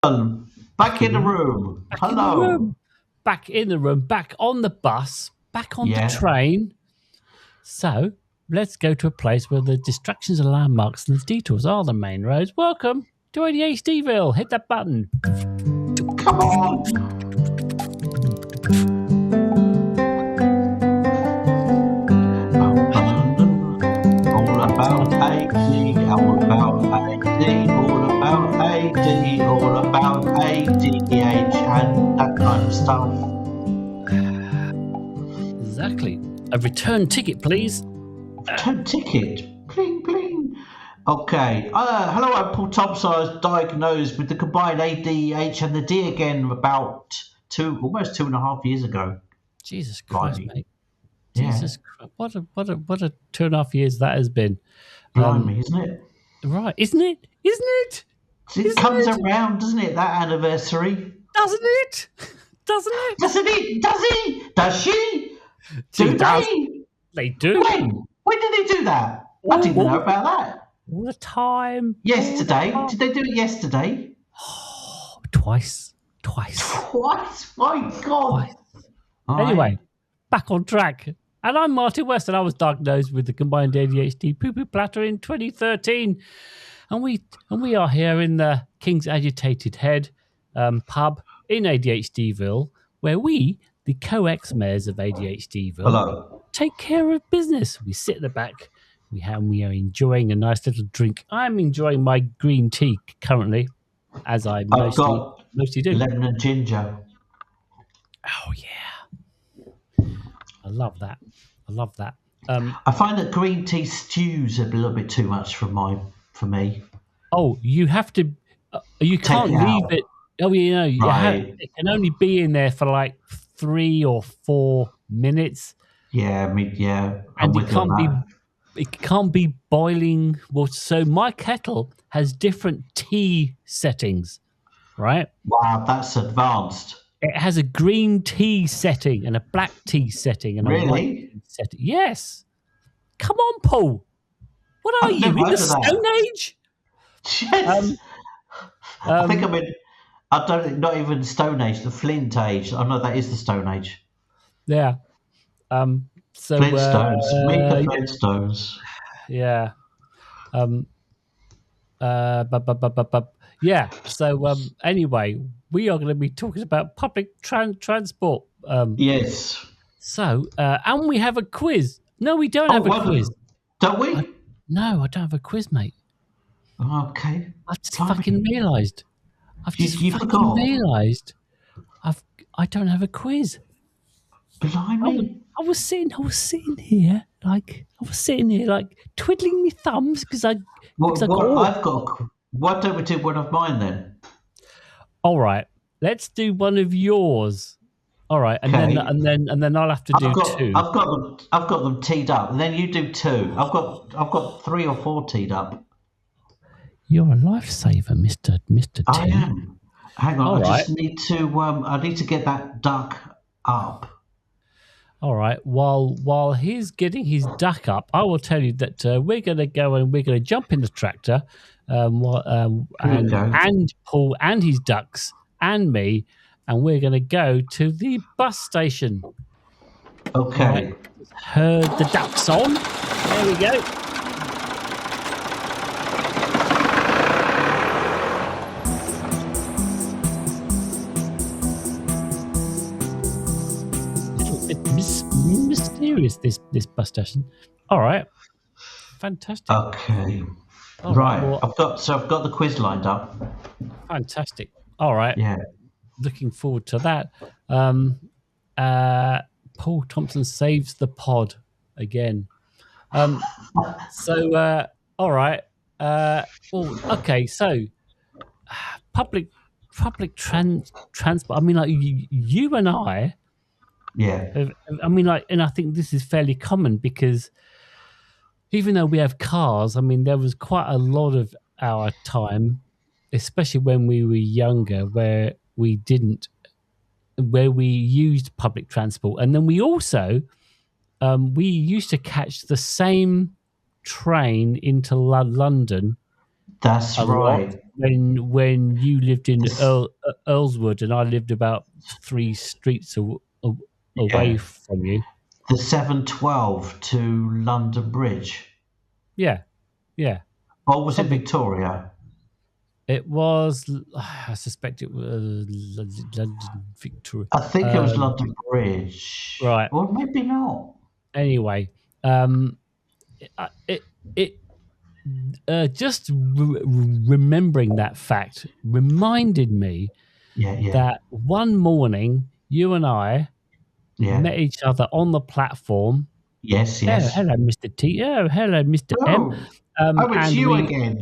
Back in the room. Hello. Back in the room, back on the bus, back on Yeah. the train. So let's go to a place where the distractions are landmarks and the detours are the main roads. Welcome to ADHDville. Hit that button. Come on. All about AD, all about AD, all about AD, all about ADH and that kind of stuff. Exactly. A return ticket, please. Return ticket. Pling, pling. Okay. Hello, I'm Paul Thompson. I was diagnosed with the combined ADH and the D again about almost 2.5 years ago. Jesus Christ, Blimey. mate. Yeah. Jesus Christ. What a 2.5 years that has been. Blimey, isn't it? Right, isn't it? It comes around, doesn't it, that anniversary? Doesn't it? Doesn't it? Doesn't it? Does he? Does she? She Do does. they? They do. When did they do that? I didn't know about that. All the time. Yesterday. Did they do it yesterday? Twice. My God. Anyway, back on track. And I'm Martin West, and I was diagnosed with the combined ADHD poo-poo platter in 2013. And we are here in the King's Agitated Head pub in ADHDville, where we, the co-ex-mayors of ADHDville, take care of business. We sit at the back. We are enjoying a nice little drink. I'm enjoying my green tea currently, as I mostly do. Lemon and ginger. Oh yeah, I love that. I find that green tea stews a little bit too much for me. Oh, you have to. You can't leave it. Oh, it can only be in there for like 3 or 4 minutes. Yeah, I mean, yeah. And it can't be boiling water. So my kettle has different tea settings, right? Wow, that's advanced. It has a green tea setting and a black tea setting and a white tea setting. Yes. Come on, Paul. What are you, in the Stone Age? Yes. I think I'm in. I don't think, not even Stone Age, the Flint Age. Oh no, that is the Stone Age. Yeah. So Flintstones. Meet the Flintstones. Yeah. Yeah. So anyway, we are going to be talking about public transport. Yes. So and we have a quiz. No, we don't have a quiz. Don't we? No, I don't have a quiz, mate. Okay. I just fucking realised. You forgot. Realised I don't have a quiz. Blimey. I was sitting here like twiddling my thumbs because I've got. Why don't we do one of mine then? All right, let's do one of yours. All right, and then I'll have to do two. I've got them teed up, and then you do two. I've got 3 or 4 teed up. You're a lifesaver, Mr. T. I am. Hang on, I need to get that duck up. All right. While he's getting his duck up, I will tell you that we're going to go and we're going to jump in the tractor, and Paul and his ducks and me, and we're going to go to the bus station. Okay. Right. Heard the ducks on. There we go. Mysterious this bus station. All right, fantastic. Okay, right. Well, I've got the quiz lined up. Fantastic. All right. Yeah. Looking forward to that. Paul Thompson saves the pod again. So all right. Okay. So public transport. I mean, like you and I. Yeah. I mean, like, and I think this is fairly common because even though we have cars, I mean, there was quite a lot of our time, especially when we were younger, where we used public transport. And then we also, we used to catch the same train into London That's a lot right. when you lived in This, Earlswood and I lived about 3 streets away yeah, from you. the 712 to London Bridge. Yeah, yeah, Or was it something. Victoria? It was. I suspect it was London Victoria. I think it was London Bridge. Right. Or maybe not. Anyway, it just remembering that fact reminded me Yeah, yeah, that one morning you and I yeah. met each other on the platform. Yes, Oh, yes. hello, Mr. T. Oh, hello, Mr. M. Oh, oh, it's And you we, again.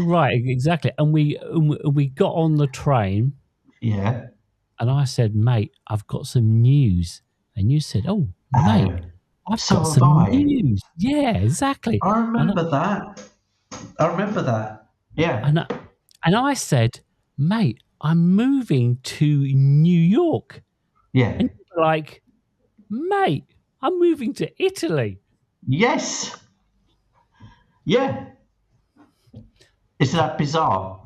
right, exactly. And we got on the train, Yeah. and I said, "Mate, I've got some news." And you said, "Oh, mate, Oh, I've got so have some I. news." Yeah, exactly. I And remember that. I remember that. Yeah, and I, and I said, "Mate, I'm moving to New York." yeah. And you were like, "Mate, I'm moving to Italy." Yes. Yeah. Isn't that bizarre?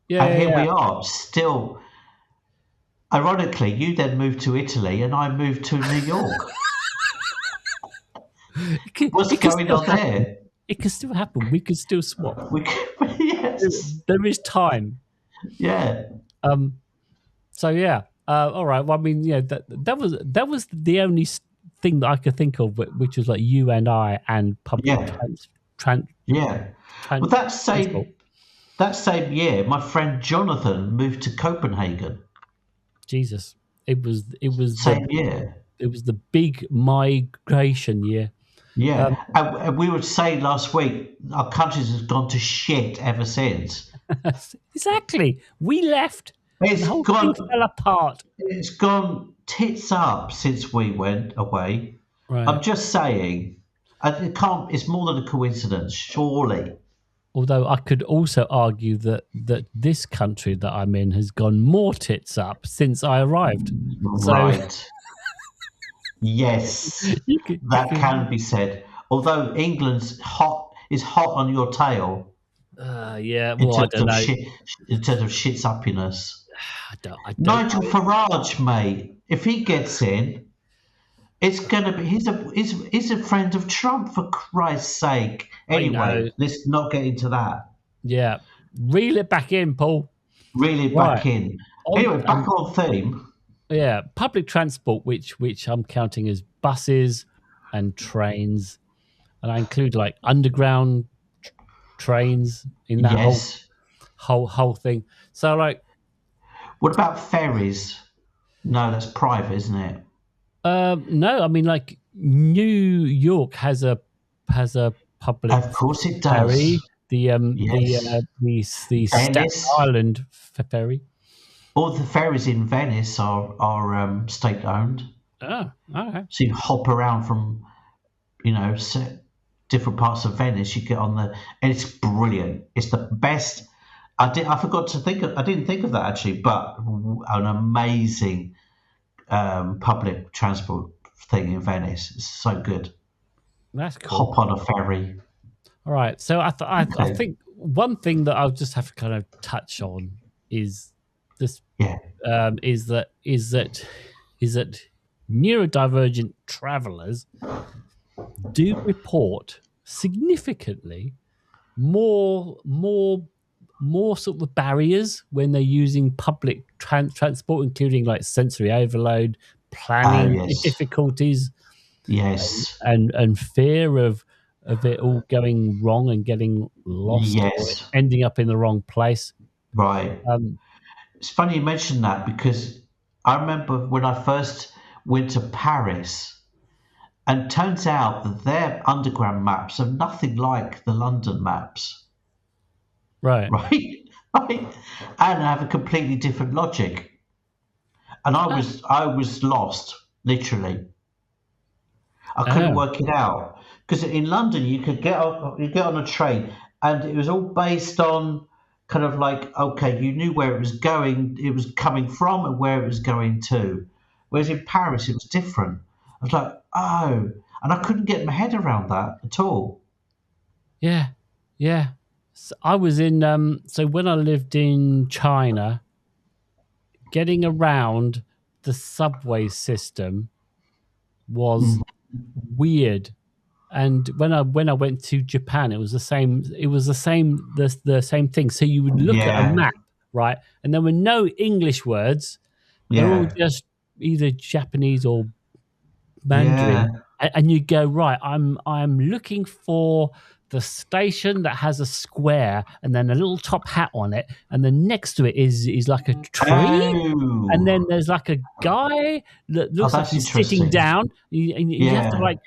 Yeah, And yeah, here yeah. we are, still. Ironically, you then moved to Italy and I moved to New York. What's It can going still on happen. there? It can still happen. We can still swap. We yes. There is time. Yeah. Um. So yeah. All right. Well, I mean, yeah. That was the only thing that I could think of, which was like you and I and public Yeah. tran, Yeah. Well, transport. that same year, my friend Jonathan moved to Copenhagen. Jesus. It was Same year. the big migration year. Um, Yeah. And we were saying last week, our countries have gone to shit ever since. exactly. We left, and the It's whole thing gone. fell apart. It's gone tits up since we went away. Right. I'm just saying, it can't. It's more than a coincidence, surely. Although I could also argue that this country that I'm in has gone more tits up since I arrived. So Right. Yes, you that could can be said. Although England's hot is hot on your tail yeah. in Well, I terms don't of know. shit's uppiness. I don't Nigel know. Farage, mate, if he gets in, it's gonna be. He's a friend of Trump, for Christ's sake. I know. Anyway, let's not get into that. Yeah, reel it back in, Paul. Really Right back in. on. Anyway, back on theme. Yeah, public transport, which I'm counting as buses and trains, and I include like underground trains in that whole Yes. whole thing. So like, What about ferries? No, that's private, isn't it? no, I mean like New York has a public Of course it ferry, does. the Yes. the Staten Venice. Island ferry. All the ferries in Venice are state owned. Oh, okay. So you hop around from different parts of Venice. You get on and it's brilliant. It's the best. I forgot to think. I didn't think of that actually, but an amazing public transport thing in Venice. It's so good. That's cool. Hop on a ferry. All right. So I Okay. think one thing that I'll just have to kind of touch on is this Yeah. is that neurodivergent travelers do report significantly more sort of barriers when they're using public transport, including like sensory overload, Ah, planning yes. difficulties, Yes. and fear of it all going wrong and getting lost or Yes. ending up in the wrong place. Right. Um, It's funny you mention that because I remember when I first went to Paris, and it turns out that their underground maps are nothing like the London maps, right. right? Right, and have a completely different logic. And I was lost, literally. I couldn't Oh, work it out because in London you get on a train, and it was all based on kind of like, okay, you knew where it was going, it was coming from, and where it was going to. Whereas in Paris, it was different. I was like, oh, and I couldn't get my head around that at all. yeah, yeah. I was in. So when I lived in China, getting around the subway system was weird. And when I went to Japan, it was the same. It was the same thing. So you would look at a Yeah, map, right, and there were no English words. They're all yeah, just either Japanese or yeah. Mandarin, and you go, right, I'm looking for the station that has a square and then a little top hat on it, and then next to it is like a tree, and then Oh, there's like a guy that oh, looks like that's he's sitting interesting. down. You have to Yeah. like,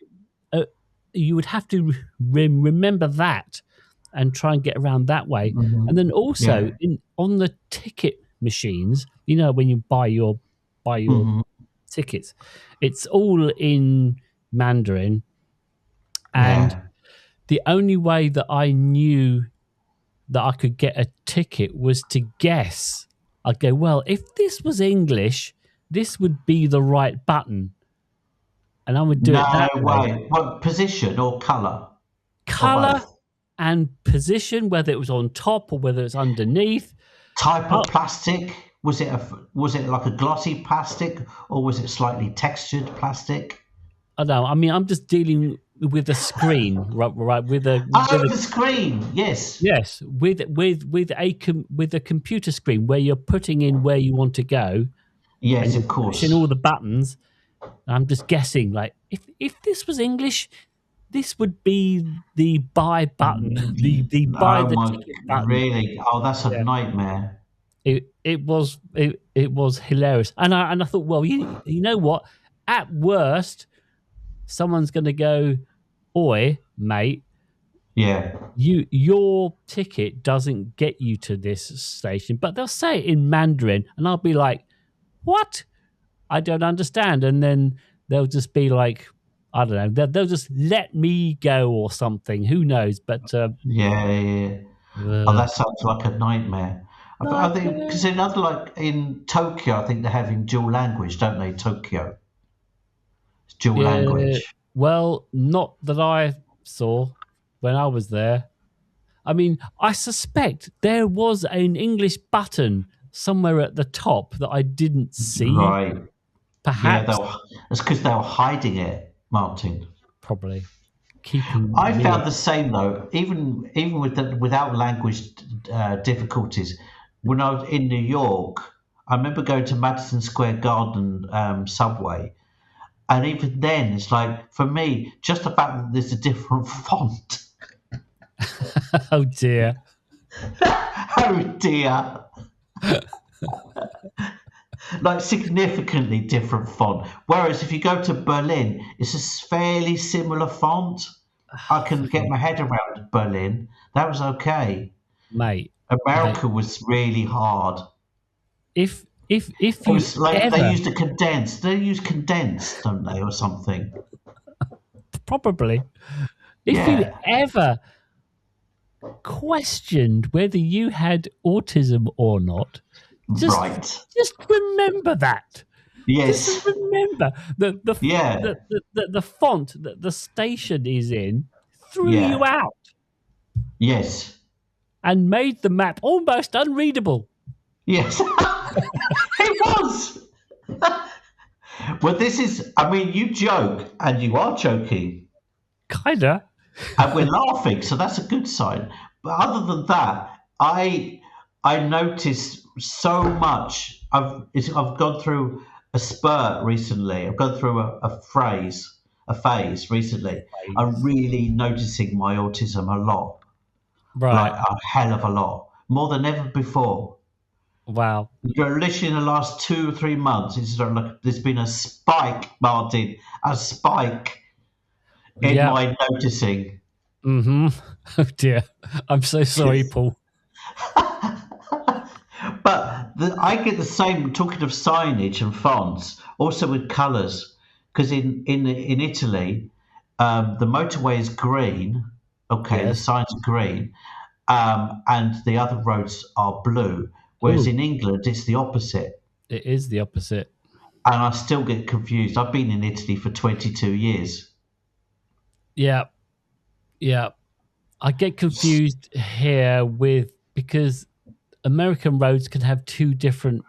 you would have to remember that and try and get around that way. And then also Yeah. on the ticket machines, when you buy your hmm tickets, it's all in Mandarin, and Yeah. the only way that I knew that I could get a ticket was to guess. I'd go, well, if this was English, this would be the right button, and I would do it No that way. way. What position or color or Color both? and position, whether it was on top or whether it's underneath. Type Oh, of plastic? Was it like a glossy plastic or was it slightly textured plastic? I don't know. I mean, I'm just dealing with a screen, right? With a Oh, the screen. Yes. yes, with a computer screen where you're putting in where you want to go and Yes, you're of pushing course. all the buttons. I'm just guessing, like if this was English, this would be the buy button, the buy Oh the my, ticket button. really? Oh, that's a Yeah, nightmare. it was hilarious, and I thought, well, you know what? At worst, someone's going to go, "Oi, mate, Yeah. your ticket doesn't get you to this station," but they'll say it in Mandarin, and I'll be like, "What? I don't understand." And then they'll just be like, I don't know, they'll just let me go or something. Who knows? But Yeah, yeah, yeah. Oh, uh, that sounds like a nightmare. I think nightmare. because in other like in Tokyo, I think they're having dual language, don't they? Tokyo, it's dual Yeah. language. Well, not that I saw when I was there. I mean, I suspect there was an English button somewhere at the top that I didn't see. Right. Yeah, Perhaps, it's because they were hiding it, Martin. probably keeping I me. found the same though, even without language difficulties. When I was in New York, I remember going to Madison Square Garden subway, and even then, it's like for me, just the fact that there's a different font. Oh dear. Oh dear. Like significantly different font. Whereas if you go to Berlin, it's a fairly similar font. I can get Fucking my head around Berlin. That was okay. mate, mate. America was really hard. If It you was like they ever used a condensed. They use condensed, don't they, or something? probably if you Yeah. ever questioned whether you had autism or not, just Right. just remember that. Just Yes. remember Yeah. the font that the station is in threw you Yeah. out Yes. and made the map almost unreadable. Yes. It was. Well, this is. I mean, you joke, and you are joking, Kinda. and we're laughing, so that's a good sign. But other than that, I noticed so much. I've gone through a spurt recently. I've gone through a phase recently. I'm really noticing my autism a lot, like Right. a hell of a lot, more than ever before. Wow. Literally in the last 2 or 3 months, it's sort of like there's been a spike, Martin, a spike in Yeah. my noticing. Mm-hmm. Oh dear. I'm so sorry, Paul. But I get the same, talking of signage and fonts, also with colours, because in Italy, the motorway is green. Okay, the Yes. signs are green, and the other roads are blue. Whereas Oh, in England, it's the opposite. it is the opposite. And I still get confused. I've been in Italy for 22 years. Yeah. Yeah. I get confused here because American roads can have two different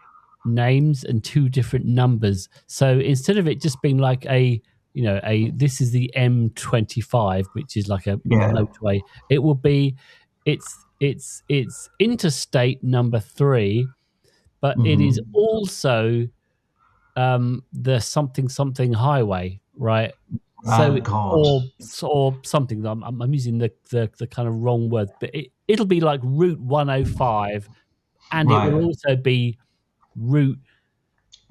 names and two different numbers. So instead of it just being like this is the M25, which is like a motorway, it will be it's interstate number 3, but it is also the something highway, right? So God. or something. I'm using the kind of wrong word, but it'll be like Route 105, and it will also be Route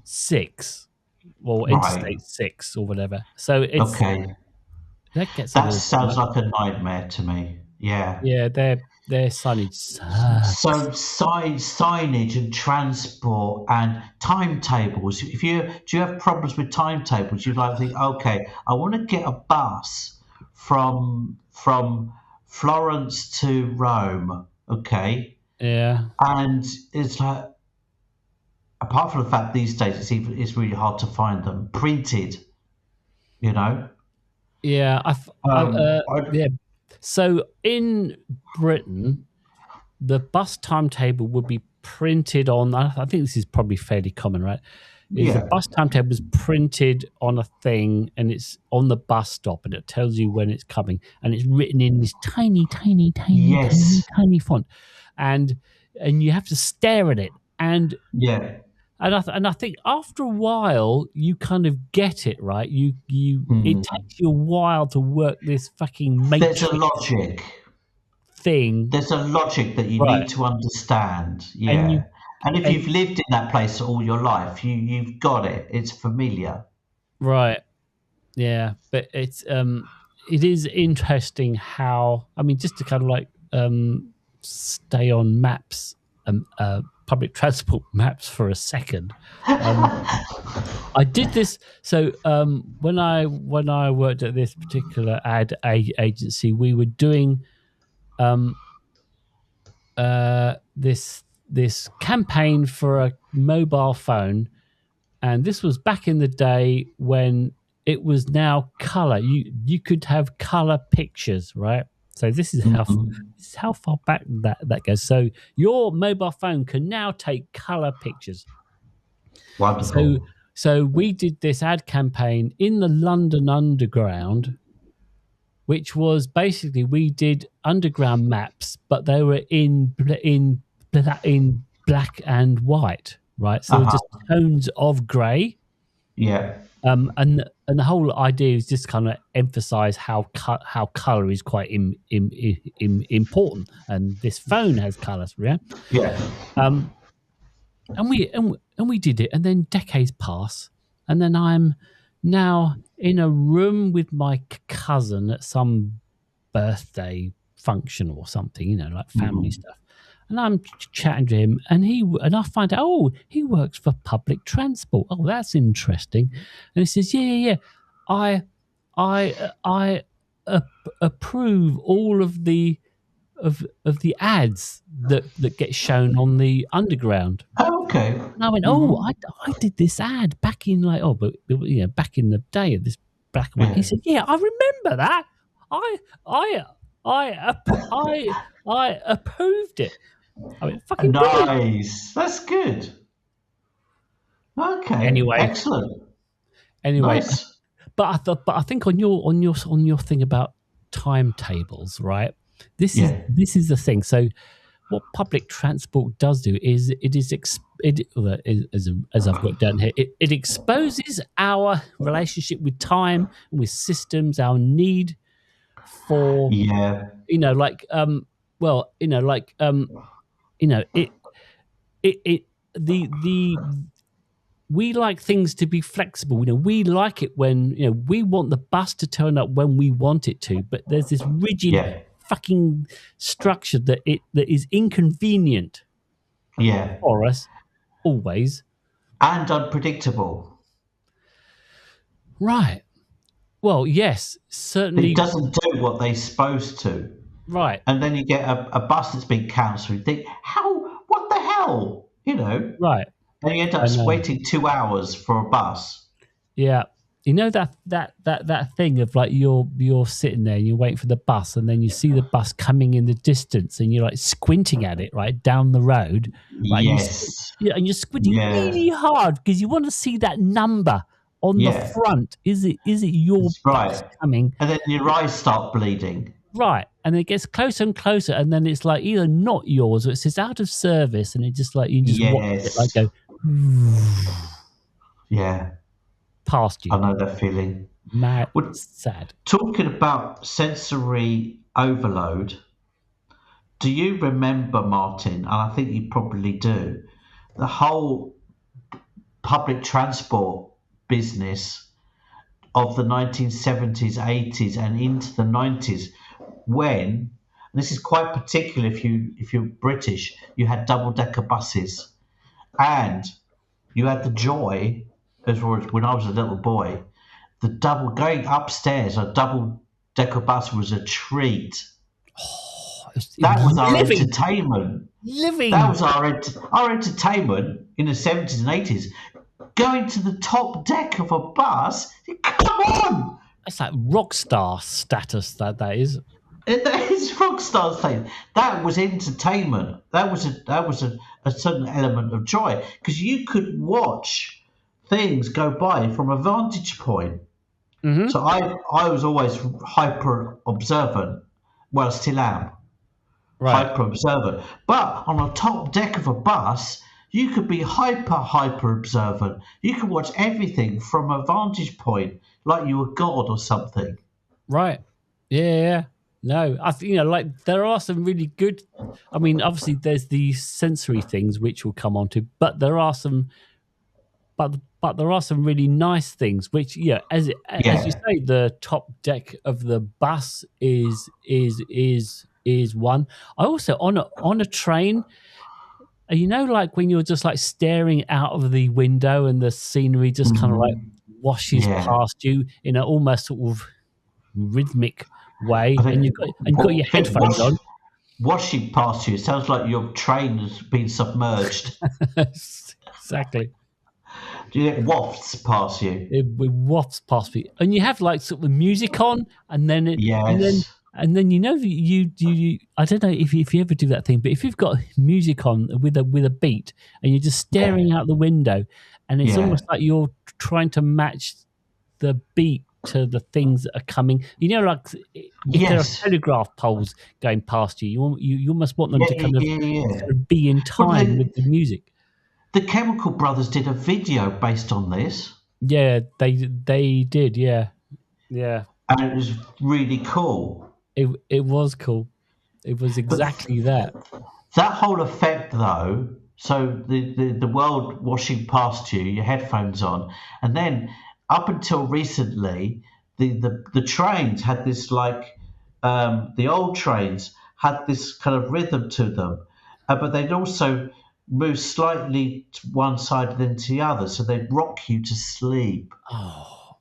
6 or Interstate 6 or whatever. So it's that gets that sounds like a nightmare to me. Yeah, their signage sucks. So signage and transport and timetables. Do you have problems with timetables? You like think, okay, I want to get a bus from Florence to Rome. Okay. Yeah. And it's like, apart from the fact these days it's really hard to find them printed. You know. Yeah. Yeah. So in Britain, the bus timetable would be printed on. I think this is probably fairly common, right? The bus timetable is printed on a thing, and it's on the bus stop, and it tells you when it's coming, and it's written in this tiny font, and you have to stare at it, and And I think after a while you kind of get it, right? It takes you a while to work this fucking matrix. There's a logic thing. There's a logic that you need to understand. Yeah. And if you've lived in that place all your life, you've got it. It's familiar. Right. Yeah. But it is interesting how, I mean, just to kind of like stay on maps, public transport maps for a second. I did this. So when I worked at this particular ad agency, we were doing this campaign for a mobile phone, and this was back in the day when it was now color. You could have color pictures, right? So this is how far back that goes. So your mobile phone can now take color pictures. Wonderful. So we did this ad campaign in the London Underground, which was basically we did underground maps, but they were in black and white, right? So just tones of grey. Yeah. And the whole idea is just kind of emphasize how color is quite important, and this phone has colors, yeah. Yeah. And we did it, and then decades pass, and then I'm now in a room with my cousin at some birthday function or something, like family stuff. And I'm chatting to him, and I find out, he works for public transport. Oh, that's interesting. And he says, yeah. I approve all of the ads that get shown on the underground. Oh, okay. And I went, I did this ad back in back in the day of this black and white. He said, yeah, I remember that. I approved it. I mean, fucking nice. Brilliant. That's good. Okay. Anyway, excellent. Anyway, nice. but I think on your thing about timetables, right? This is the thing. So, what public transport does do is as I've got down here, it exposes our relationship with time and with systems, our need for we like things to be flexible. We like it when we want the bus to turn up when we want it to, but there's this rigid fucking structure that is inconvenient for us always, and unpredictable. Right. Well, yes, certainly. It doesn't do what they're supposed to. Right. And then you get a bus that's been cancelled. You think, what the hell? Right. And you end up waiting 2 hours for a bus. Yeah. You know that thing of like you're sitting there and you're waiting for the bus, and then you see the bus coming in the distance, and you're like squinting at it right down the road, right? Yes. And you're squinting Yeah. really hard because you want to see that number on the Yeah. front. Is it your That's bus right. coming? And then your eyes start bleeding. Right, and it gets closer and closer, and then it's like either not yours or it says out of service, and it just like you just watch it like Yes. go Yeah. past I you. know that feeling. Mad, Well, sad. talking about sensory overload, do you remember, Martin, and I think you probably do, the whole public transport business of the 1970s, 80s, and into the 90s, when, and this is quite particular if you're British, you had double-decker buses, and you had the joy, as well as when I was a little boy, the double going upstairs a double-decker bus was a treat. It That was was our living, entertainment. That living. was our entertainment in the 70s and 80s. Going to the top deck of a bus, come on! That's like rock star status. That is. That is Rockstar's thing. That was entertainment. That was a certain element of joy because you could watch things go by from a vantage point. Mm-hmm. So I was always hyper observant. Well, I still am Right. hyper observant. But on a top deck of a bus, you could be hyper observant. You could watch everything from a vantage point, like you were God or something. Right. Yeah. No, I think like there are some really good. I mean, obviously, there's the sensory things which we'll come on to, but there are some, but there are some really nice things. Which, as you Yeah, say, the top deck of the bus is one. I also on a train. Like when you're just like staring out of the window and the scenery just kind of like washes yeah. past you in an almost sort of rhythmic way, I and think, you've got your headphones on. washing past you, it sounds like your train has been submerged. Exactly. Do you get wafts past you? It wafts past me, and you have like sort of music on, and then Yes. and then you I don't know if you ever do that thing, but if you've got music on with a beat and you're just staring out the window, and it's Yeah. almost like you're trying to match the beat to the things that are coming. Like if there are Yes. telegraph poles going past you, you almost want them to kind of Yeah. be in Well, time with the music. the Chemical Brothers did a video based on this, Yeah, they did. Yeah. and it was really cool. It was cool. It was exactly that. That whole effect, though, so the world washing past you, your headphones on, and then up until recently, the trains had this like the old trains had this kind of rhythm to them, but they'd also move slightly to one side then to the other, so they'd rock you to sleep. Oh,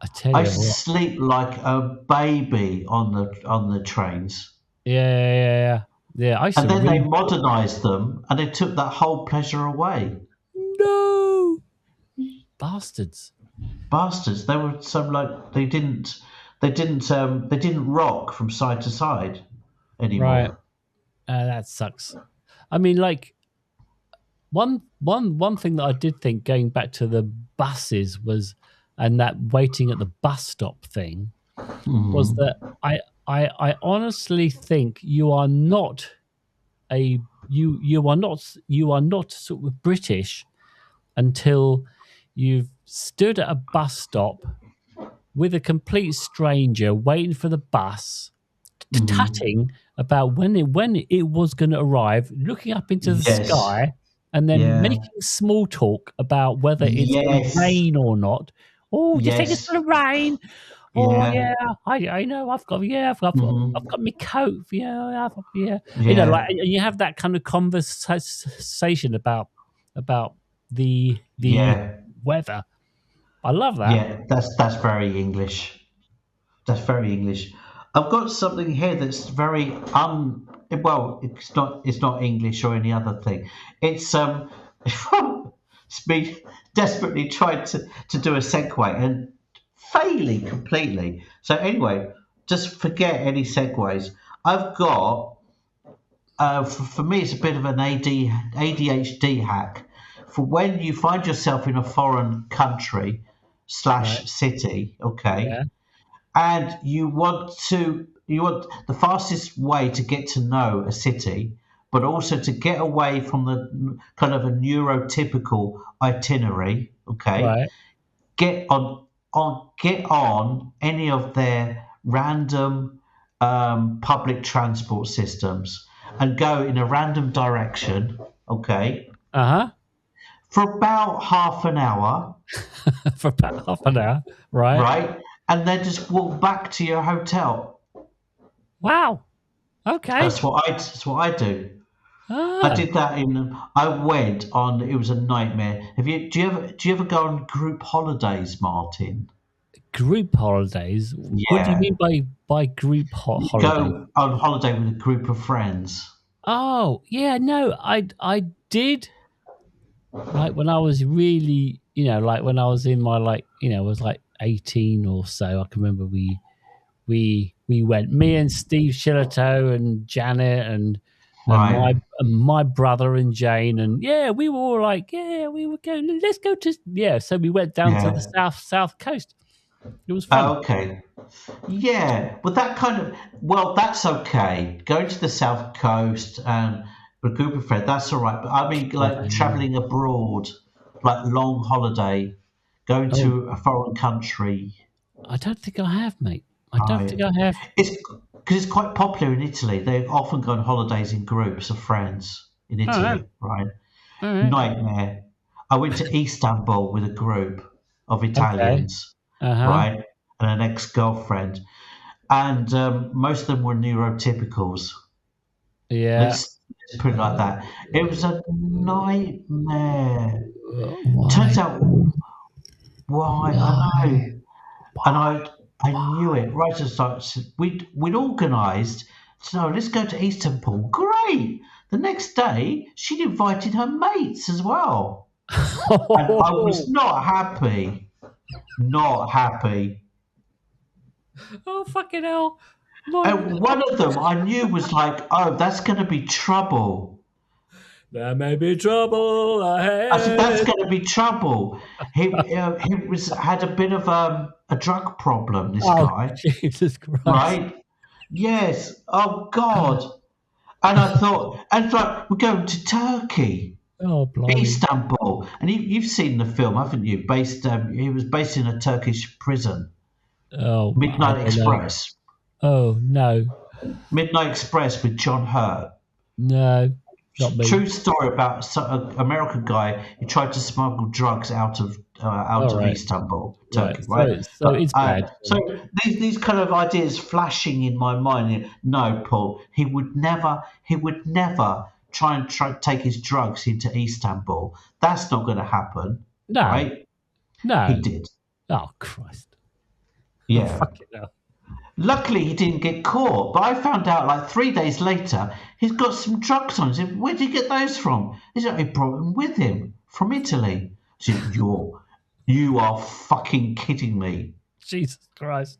I tell I you used to what. sleep like a baby on the trains. Yeah. I used And to then they really modernised them, and they took that whole pleasure away. no bastards. Bastards! They were so like they didn't rock from side to side anymore. Right. That sucks. I mean, like one thing that I did think going back to the buses was, and that waiting at the bus stop thing was that I honestly think you are not sort of British until you've stood at a bus stop with a complete stranger waiting for the bus, tutting about when it was going to arrive, looking up into the Yes. sky, and then Yeah. making small talk about whether it's going to Yes. rain or not. Oh, do you think it's Yes. going to rain? Oh Yeah. I know. I've got my coat. Yeah. Yeah. Like, and you have that kind of conversation about the Yeah. weather. I love that. Yeah. That's very English. That's very English. I've got something here that's very well, it's not English or any other thing. It's it's me desperately trying to do a segue, and failing completely. So anyway, just forget any segues. I've got for me, it's a bit of an ADHD hack for when you find yourself in a foreign country Right. slash city, okay, Yeah. and you want the fastest way to get to know a city, but also to get away from the kind of a neurotypical itinerary, okay, Right. get on any of their random public transport systems and go in a random direction, okay, Uh for about half an hour, huh. For about half an hour. Right. right, and then just walk back to your hotel. Wow. Okay. That's what I do. I Ah. did that in. I went on. It was a nightmare. Do you ever go on group holidays, Martin? Group holidays. What do you Yeah. mean by group holiday? Go on holiday with a group of friends. Oh, yeah, no, I did like when I was really, like when I was in my was like 18 or so. I can remember we went, me and Steve Shillito and Janet and my Right. and my brother and Jane, and yeah, we were all like, yeah, we were going, let's go to, yeah, so we went down to the Yeah. south coast. It was fun. Okay. Yeah. But that's okay. Going to the south coast and with a group of friends, that's all right. But I mean, like Clever, yeah. traveling abroad, like long holiday, going Oh, to a foreign country. I don't think I have, mate. I don't Right. think I have. It's because it's quite popular in Italy. They often go on holidays in groups of friends in All right. Italy, right? All right. Nightmare. I went to Istanbul with a group of Okay. Italians, Uh-huh. right? And an ex-girlfriend. And most of them were neurotypicals. Yeah. Let's put it like that. It was a nightmare. Why? Turns out, why? I Why? know. And Why? I knew it right at the start. So we'd organised. So let's go to Istanbul. Great. The next day, she'd invited her mates as well, and I was not happy. Not happy. Oh, fucking hell. My, And one of them I knew was like, "Oh, that's going to be trouble." there may be trouble I said, "That's ahead. going to be trouble." He was had a bit of a drug problem. This Oh, guy, Jesus Christ. right? Yes. Oh God. And I thought, and it's like, we're going to Turkey, Oh, blimey. Istanbul. And you've seen the film, haven't you? He was based in a Turkish prison, Oh, I Midnight don't know. Express. Oh, no. Midnight Express with John Hurt. No, not me. True story about an American guy who tried to smuggle drugs out All of right. Istanbul, Right. Turkey, So, right? so it's bad. So these kind of ideas flashing in my mind. No, Paul, he would never try take his drugs into Istanbul. That's not going to happen, No, right? He no. did, Oh, Christ. Oh, yeah. fuck it now. Luckily, he didn't get caught, but I found out like 3 days later he's got some drugs on him. Where did he get those from? He said he brought them with him from Italy. I said, you are fucking kidding me. Jesus Christ.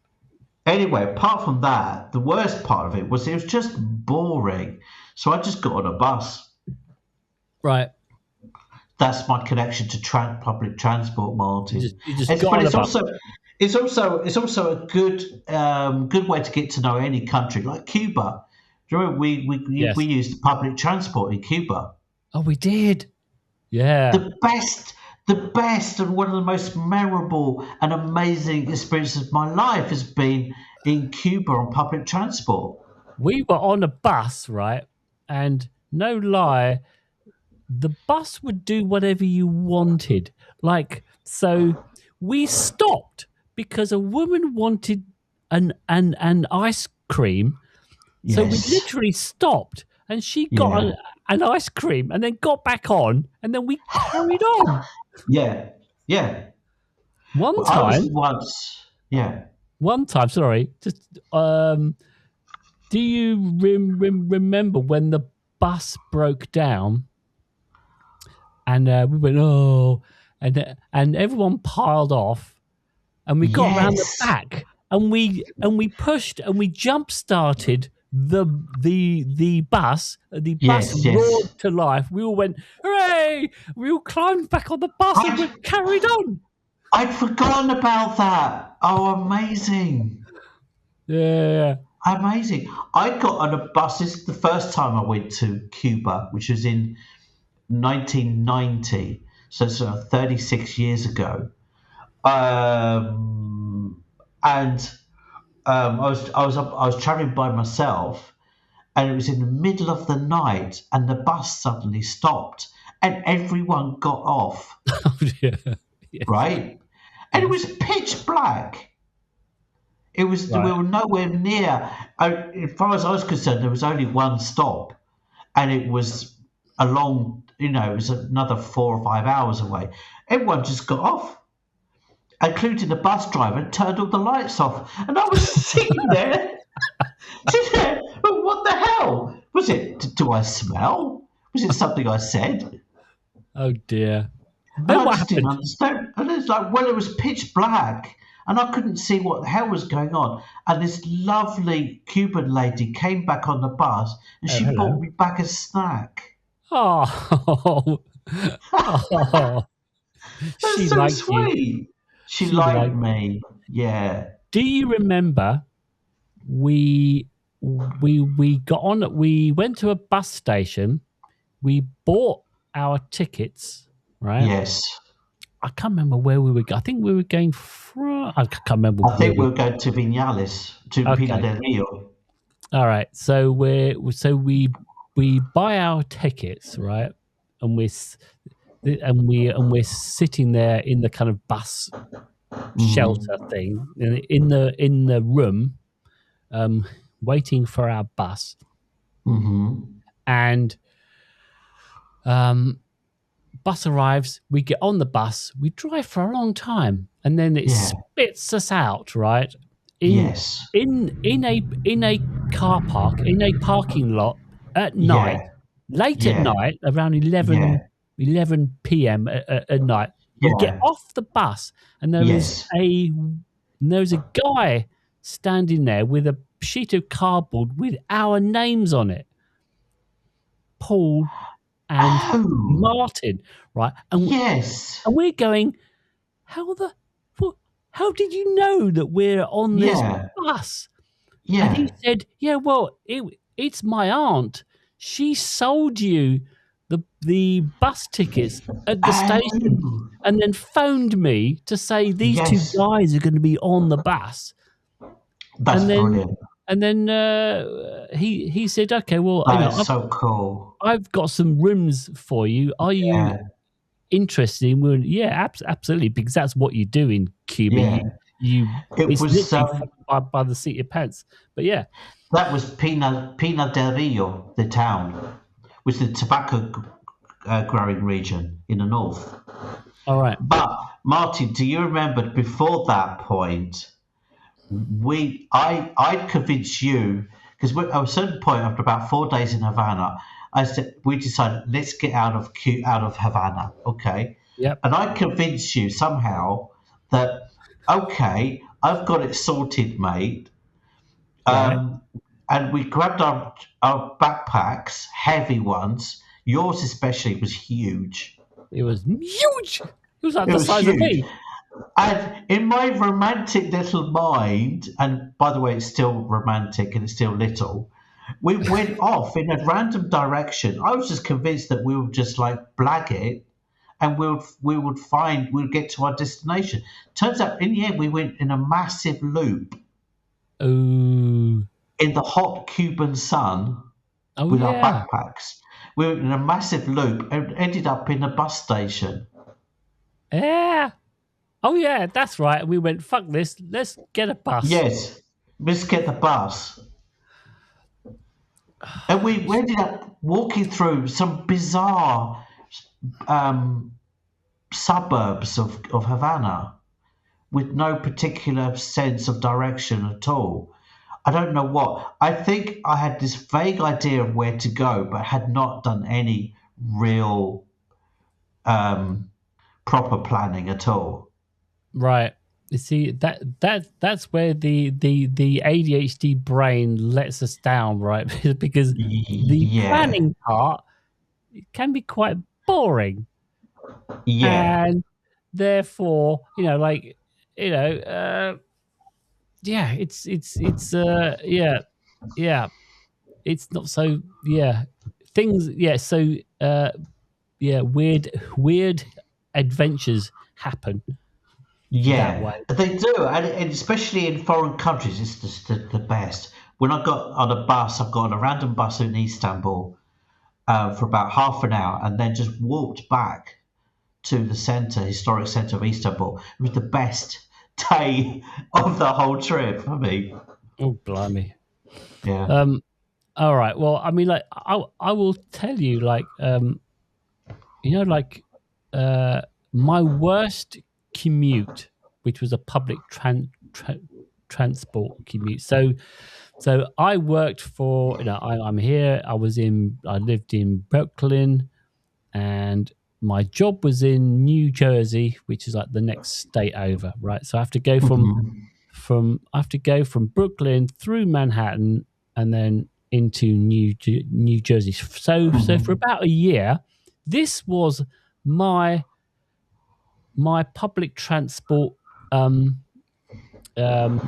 Anyway, apart from that, the worst part of it was just boring. So I just got on a bus. Right. That's my connection to public transport, Martin. You just It's, got but on a it's bus. also it's also a good way to get to know any country, like Cuba. Do you remember we Yes. used public transport in Cuba? Oh, we did. Yeah. The best and one of the most memorable and amazing experiences of my life has been in Cuba on public transport. We were on a bus, right? And no lie, the bus would do whatever you wanted. Like, so we stopped because a woman wanted an ice cream. So we Yes, literally stopped and she got yeah, an ice cream and then got back on and then we carried on. yeah, yeah. One Well, I was time, once, yeah. sorry, just do you remember when the bus broke down and we went, oh, and everyone piled off, and we got around the Yes. back, and we pushed and we jump started the bus. The bus Yes. roared Yes. to life. We all went, hooray! We all climbed back on the bus and we carried on. I'd forgotten about that. Oh, amazing. Yeah. Amazing. I got on a bus. This is the first time I went to Cuba, which was in 1990. So it's 36 years ago. And I was traveling by myself, and it was in the middle of the night, and the bus suddenly stopped, and everyone got off. Oh, yeah. Yes. Right, and it was pitch black. It was we were nowhere near. As far as I was concerned, there was only one stop, and it was a long. It was another 4 or 5 hours away. Everyone just got off, including the bus driver, and turned all the lights off. And I was sitting there, well, what the hell? Was it, do I smell? Was it something I said? Oh, dear. And Then I what just didn't happened? understand. And it's like, well, it was pitch black, and I couldn't see what the hell was going on. And this lovely Cuban lady came back on the bus, and she brought me back a snack. Oh. Oh. That's She so liked sweet. you. She liked me. Yeah. Do you remember we got on, we went to a bus station, we bought our tickets, right? Yes. I can't remember where we were. I think we were going from. I can't remember. I think we were going to Vinales, to Pina del Rio. All right. So we buy our tickets, right? And we're sitting there in the kind of bus shelter thing in the room, waiting for our bus. And bus arrives, we get on the bus, we drive for a long time, and then it spits us out, right? In a car park, in a parking lot at night, late at night, around 11 p.m. at night. We get off the bus, and there was a guy standing there with a sheet of cardboard with our names on it. Paul and Martin, right? And and we're going, how did you know that we're on this bus? And he said, yeah, well, it's my aunt. She sold you the bus tickets at the station and then phoned me to say these two guys are going to be on the bus. That's brilliant. And then he said, okay, well, that's so cool. I've got some rooms for you. Are you interested in? Yeah, absolutely, because that's what you do in Cuba. It was by the seat of your pants. But yeah, that was Pina del Rio, the town, which is the tobacco growing region in the north. All right, but Martin, do you remember before that point? I'd convince you, because at a certain point after about 4 days in Havana, we decided, let's get out of Havana, okay? Yep. And I convinced you somehow that, okay, I've got it sorted, mate. And we grabbed our backpacks, heavy ones. Yours especially was huge. It was huge. It was like the size of me. And in my romantic little mind, and by the way, it's still romantic and it's still little, we went off in a random direction. I was just convinced that we would just like blag it, and we'd get to our destination. Turns out, in the end, we went in a massive loop. Oh. In the hot Cuban sun with our backpacks. We went in a massive loop and ended up in a bus station. Yeah. Oh, yeah, that's right. We went, fuck this, let's get a bus. Yes, let's get the bus. And we ended up walking through some bizarre suburbs of Havana with no particular sense of direction at all. I don't know what. I think I had this vague idea of where to go, but had not done any real proper planning at all. Right. You see that's where the ADHD brain lets us down, right? Because the Yeah, planning part can be quite boring, yeah, and therefore, like, yeah, yeah, it's not so, things, so weird adventures happen that yeah. way. They do, and especially in foreign countries, it's just the best. When I got on a bus, I got on a random bus in Istanbul for about half an hour, and then just walked back to the historic centre of Istanbul. It was the best day of the whole trip for me. Oh, blimey. Yeah. Um, all right. Well, I mean, like, I will tell you, like, like, uh, my worst commute, which was a public transport commute. So I worked for, I'm here. I lived in Brooklyn, and my job was in New Jersey, which is like the next state over, right? So I have to go Hmm. from Brooklyn through Manhattan and then into New Jersey. So for Hmm. about a year, this was my public transport um what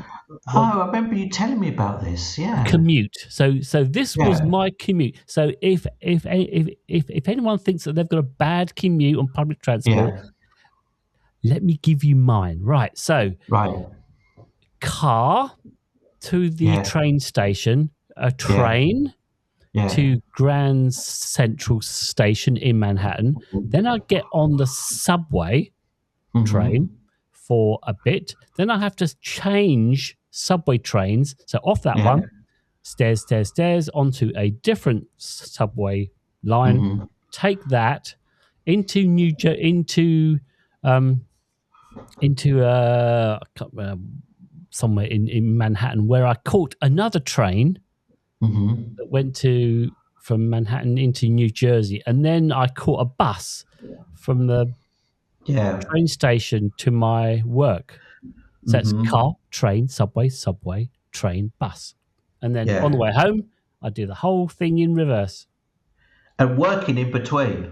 Oh, I remember you telling me about this. Yeah. commute. So this was Yeah. my commute. So if anyone thinks that they've got a bad commute on public transport, Yeah. let me give you mine. Right. So Right. car to the Yeah. train station, a Yeah. train Yeah. to Grand Central Station in Manhattan. Then I get on the subway train Hmm. for a bit. Then I have to change subway trains. So off that Yeah. one, stairs onto a different subway line. Hmm. Take that into um somewhere in Manhattan, where I caught another train Hmm. that went to from Manhattan into New Jersey, and then I caught a bus from the Yeah. train station to my work. So it's Hmm. car, train, subway, train, bus. And then on the Yeah. way home, I do the whole thing in reverse. And working in between.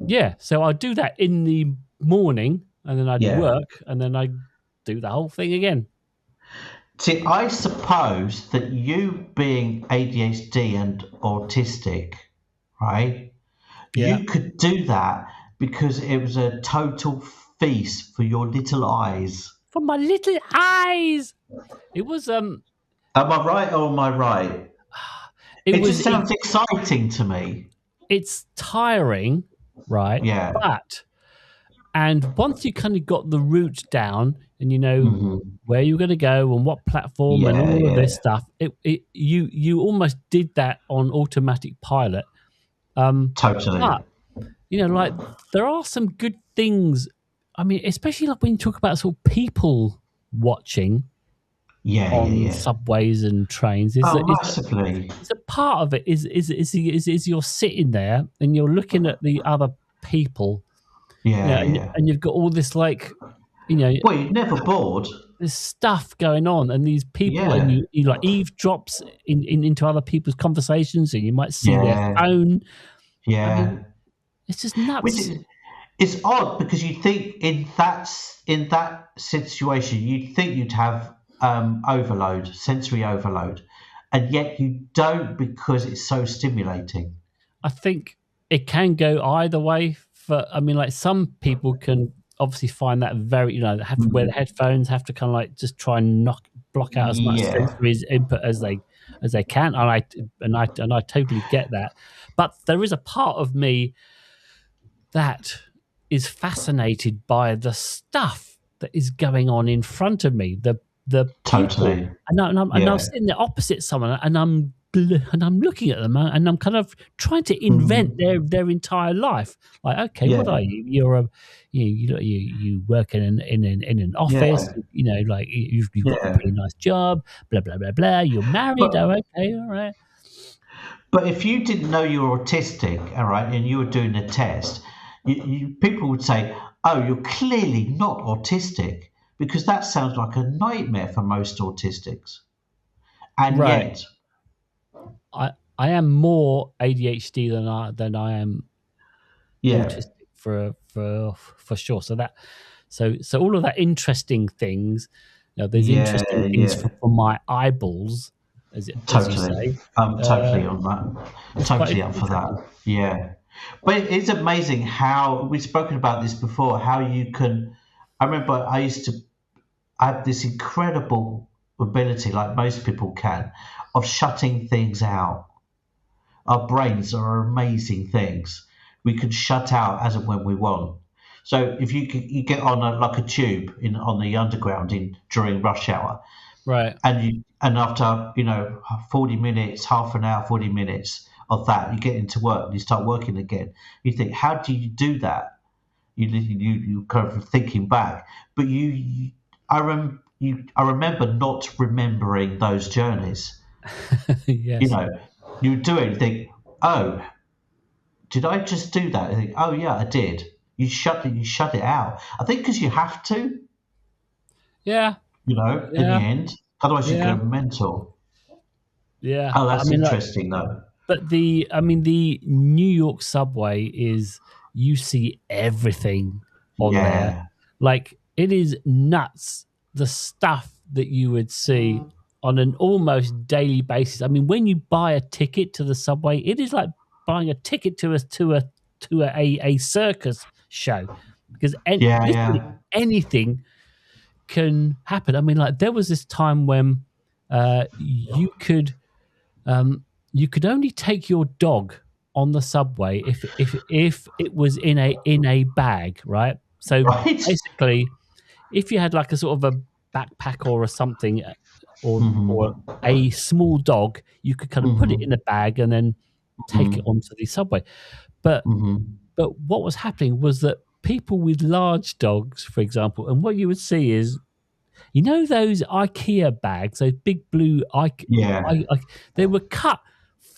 Yeah. So I do that in the morning, and then I'd Yeah. work, and then I do the whole thing again. See, I suppose that you being ADHD and autistic, right? Yeah. You could do that because it was a total feast for your little eyes. For my little eyes. It was Am I right or am I right? it It was just it, sounds exciting to me. it's tiring, right? Yeah. And once you kind of got the route down and you know Hmm. where you're going to go and what platform and Yeah, all of this yeah. stuff, you almost did that on automatic pilot. Totally. But like, there are some good things. I mean, especially like when you talk about sort of people watching Yeah, yeah, on yeah. subways and trains, Oh, massively. is a part of it is you're sitting there and you're looking at the other people, Yeah, and, yeah. and you've got all this, like, you know Well, you're never bored. there's stuff going on, and these people, and Yeah, you like eavesdrops into other people's conversations, and you might see their yeah, phone. I mean, yeah. it's just Which nuts. is it's odd because you think in that situation you'd think you'd have overload, sensory overload, and yet you don't because it's so stimulating. I think it can go either way. I mean, like, some people can obviously find that very, have to wear the Mm. headphones, have to kind of like just try and block out as much Yeah, sensory input as they can, and I totally get that. But there is a part of me that is fascinated by the stuff that is going on in front of me, the people, totally. and I'm Yeah. sitting there opposite someone, and I'm looking at them, and I'm kind of trying to invent Mhm. their entire life. Like, okay, what Yeah, are you? You're a you work in an office. yeah, Like, you've got a yeah. pretty nice job. Blah blah blah blah. You're married. Oh, But okay, all right. but if you didn't know you were autistic, all right, and you were doing a test, people would say, "Oh, you're clearly not autistic," because that sounds like a nightmare for most autistics. And Right. yet, I am more ADHD than I am yeah, autistic for sure. So all of that interesting things, there's yeah, interesting things yeah, for my eyeballs, as you totally. say. I'm totally on that. It's quite Totally up for interesting. that. Yeah. But it's amazing how we've spoken about this before, how you can. I remember I have this incredible ability, like most people can, of shutting things out. Our brains are amazing things. We can shut out as and when we want. So if you get on like a tube on the underground during rush hour, Right. and after 40 minutes, half an hour, 40 minutes of that, you get into work and you start working again. You think, how do you do that? You kind of thinking back, but I remember not remembering those journeys. You Yes. know, you do it and think, oh, did I just do that? I think, oh yeah, I did. You shut it out. I think because you have to, Yeah. in the Yeah. end, otherwise you Yeah. go mental. Yeah. Oh, I that's mean, like, interesting though. but the New York subway is, you see everything on there. Yeah. Like, it is nuts, the stuff that you would see on an almost daily basis. I mean, when you buy a ticket to the subway, it is like buying a ticket to a circus show, because Yeah, literally yeah. anything can happen. I mean, like, there was this time when uh, you could you could only take your dog on the subway if it was in a bag, right? So Right. basically, if you had like a sort of a backpack or a something, or Mm-hmm. a small dog, you could kind of put it in Mm-hmm. a bag and then take it Mm-hmm. onto the subway. But Mm-hmm. what was happening was that people with large dogs, for example, and what you would see is, those IKEA bags, those big blue Yeah. they were cut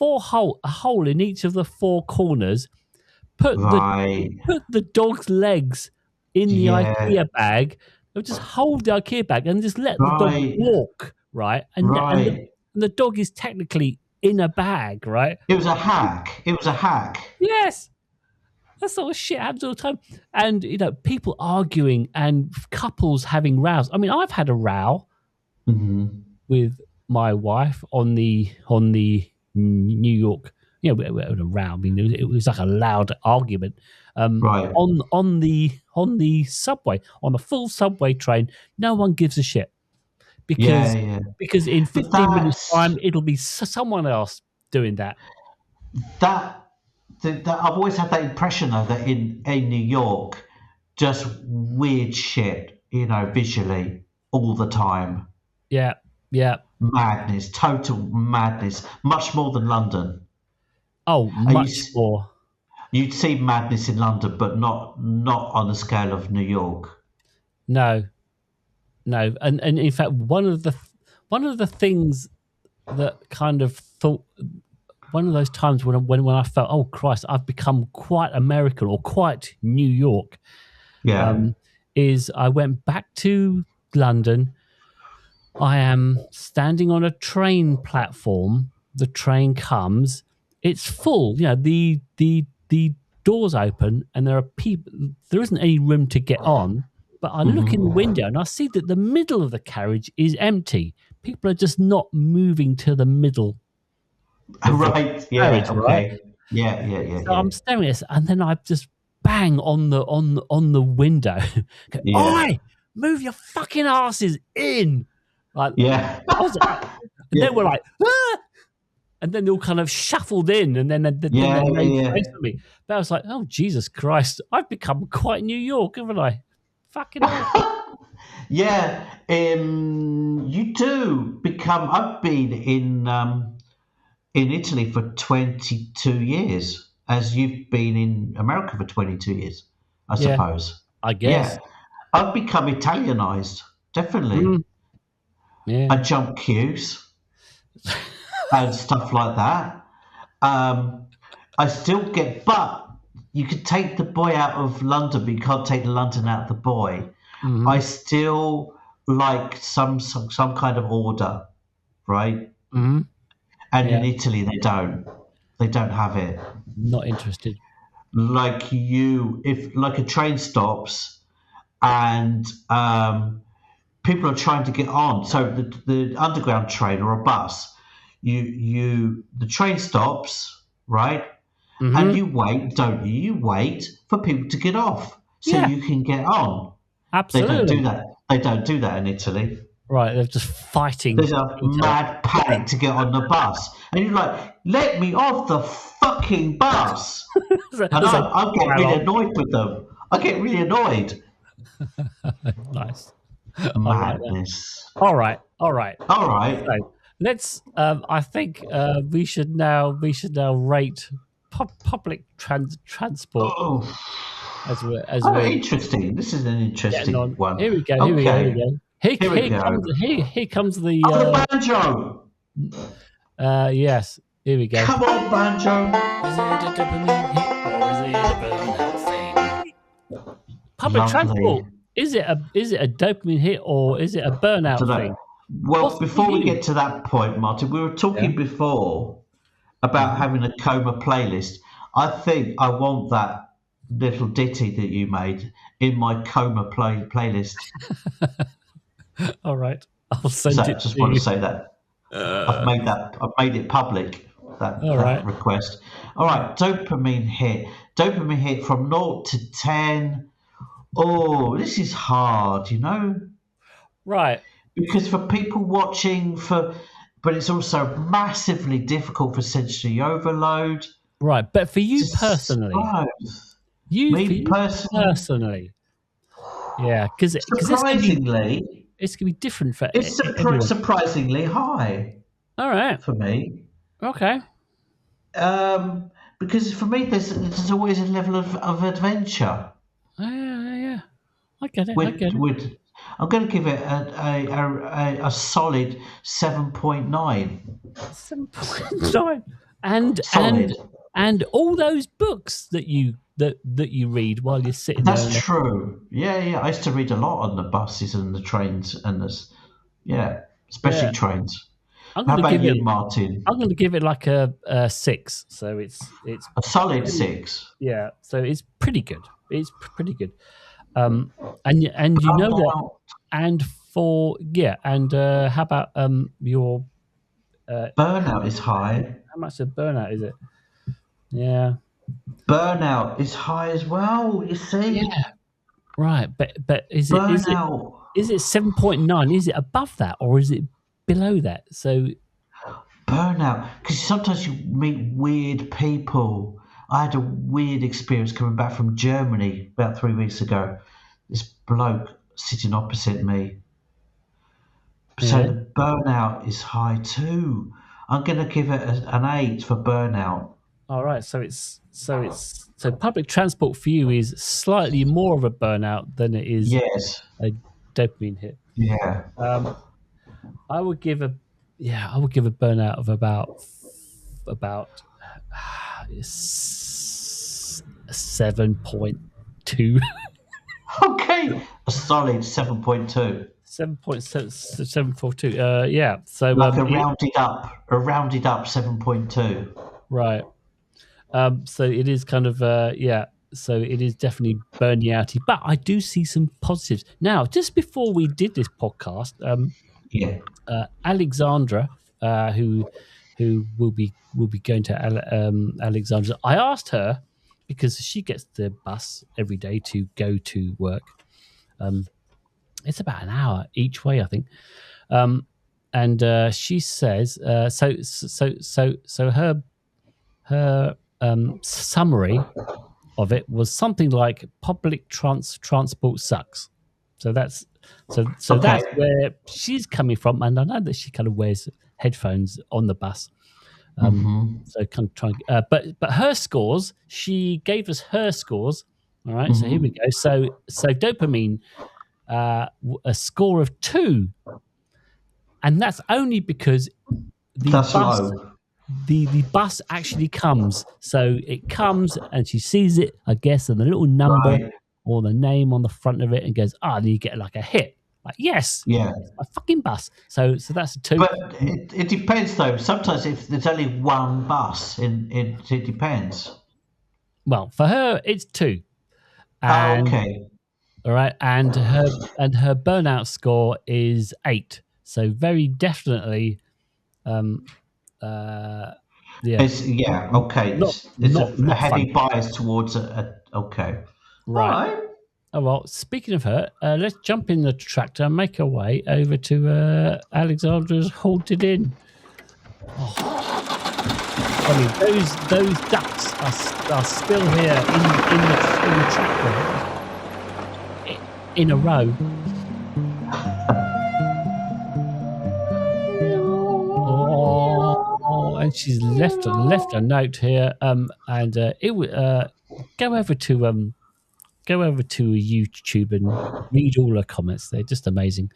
a hole in each of the four corners, put the Right. put the dog's legs in the Yeah. IKEA bag. They would just hold the IKEA bag and just let the dog Right. walk, right? Right. And the dog is technically in a bag, right? It was a hack. It was a hack. Yes, that sort of shit happens all the time. And people arguing and couples having rows. I mean, I've had a row Mm-hmm. with my wife on the New York. We had a row. I mean, it was like a loud argument Right. on the subway, on the full subway train. No one gives a shit, Yeah, because yeah. in But 15 minutes time it'll be someone else doing that. that I've always had that impression though that in New York, just weird shit, visually all the time. Yeah, yeah. Madness, total madness, much more than London. Oh, And much more. you'd see madness in London, but not on the scale of New York. No, no. And in fact, one of the things that kind of thought, one of those times when I felt, oh Christ, I've become quite American or quite New York, Yeah. is I went back to London. I am standing on a train platform. The train comes. It's full. The doors open and there are people. There isn't any room to get on. But I look in the Hmm. window and I see that the middle of the carriage is empty. People are just not moving to the middle of the Right. Yeah. carriage, right? Okay. Yeah. Yeah. Yeah. So Yeah. I'm staring at this, and then I just bang on the window. Go, Yeah. oi, move your fucking asses in! Like, Yeah. I was, and then we're Yeah. like, ah! And then they all kind of shuffled in, and then Yeah. they made Yeah. space for me. But I was like, oh Jesus Christ, I've become quite New York, haven't I? Fucking hell. Yeah. Yeah, you do become. I've been in Italy for 22 years, as you've been in America for 22 years, I Yeah, suppose. I Yeah, guess. I've become Italianized, definitely. Mm, yeah. I jump queues and stuff like that. Um, I still get, but you could take the boy out of London, but you can't take the London out of the boy. Mm-hmm. I still like some kind of order, right? Mm-hmm. And in Italy, they don't have it. Not interested. Like if a train stops and people are trying to get on, so the underground train or a bus, the train stops, right? Mm-hmm. And you wait, don't you? You wait for people to get off so you can get on. Absolutely. They don't do that. They don't do that in Italy. Right, they're just fighting. There's a mad panic to get on the bus. And you're like, let me off the fucking bus. And I get really annoyed with them. I get really annoyed. Nice. Madness. All right. So, let's. I think we should now rate public transport. Oh. As we're interesting. This is an interesting one. Here we go. Here comes the banjo. Yes. Here we go. Come on, banjo. Is it a dopamine hit or is it a burnout thing? Public transport. Is it a dopamine hit or is it a burnout thing? Well, before we get to that point, Martin, we were talking before about having a coma playlist. I think I want that little ditty that you made in my coma playlist. All right, I'll send it. Just want to say that I've made it public. That request. All right, dopamine hit from 0 to 10. Oh, this is hard, Right. Because for people watching, but it's also massively difficult for sensory overload. Right, but for you personally. Personally, yeah, because surprisingly, it's gonna be different for. It's surprisingly high. All right, for me. Okay. Because for me, there's always a level of adventure. Yeah, I get it. I'm going to give it a solid 7.9. 7.9, and all those books that you read while you're sitting there. That's true. Yeah. I used to read a lot on the buses and the trains and especially trains. How about you, Martin? I'm going to give it like a 6. So it's a solid 6. Yeah. So it's pretty good. It's pretty good. And you know what? And how about your burnout is high. How much of burnout is it? Yeah. Burnout is high as well, you see. Yeah. Right, but is burnout. Is it 7.9? Is it above that or is it below that? So burnout, because sometimes you meet weird people. I had a weird experience coming back from Germany about 3 weeks ago. This bloke sitting opposite me. So the burnout is high too. I'm going to give it an 8 for burnout. All right, so public transport for you is slightly more of a burnout than it is a dopamine hit. Yeah. I would give a burnout of about 7.2. Okay, a solid 7.2. 7.742. Yeah. So like a rounded up 7.2. Right. So it is kind of So it is definitely burning outy, but I do see some positives. Now, just before we did this podcast, Alexandra, who will be going to Alexandra, I asked her, because she gets the bus every day to go to work. It's about an hour each way, I think. And she says, so her summary of it was something like public transport sucks. So that's where she's coming from, and I know that she kind of wears headphones on the bus. So kind of trying, but her scores, she gave us her scores. All right, so here we go. So dopamine, a score of 2, and that's only because the that's bus. Low. the bus actually comes. So it comes and she sees it, I guess, and the little number Right. or the name on the front of it, and goes, then you get like a hit. Like, yes, Yeah. it's my fucking bus. So that's a 2. But it depends though. Sometimes if there's only one bus, it depends. Well, for her, it's 2. Oh, And okay. all right, and her burnout score is 8. So very definitely, yeah, Okay. not It's not a not heavy fun. bias towards okay. All Right. right. Oh well. Speaking of her, let's jump in the tractor and make our way over to Alexandra's haunted inn. Oh, I mean, those ducks are still here in the tractor in a row. Oh, and she's left a note here. And it would go over to YouTube and read all her comments. They're just amazing.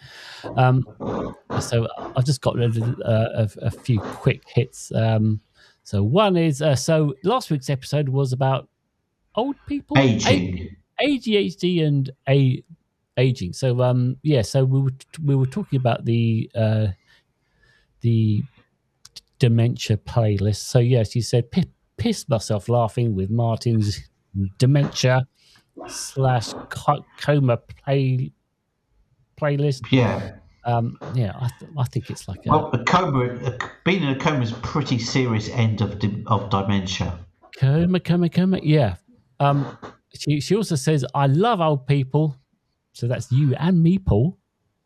So I've just got a few quick hits. So one is so last week's episode was about old people, Aging. ADHD and aging. So so we were talking about the dementia playlist. So yes, you said piss myself laughing with Martin's dementia / coma playlist. Yeah. I think it's like Well, being in a coma is a pretty serious end of dementia. coma. Yeah. She also says, "I love old people." So that's you and me, Paul.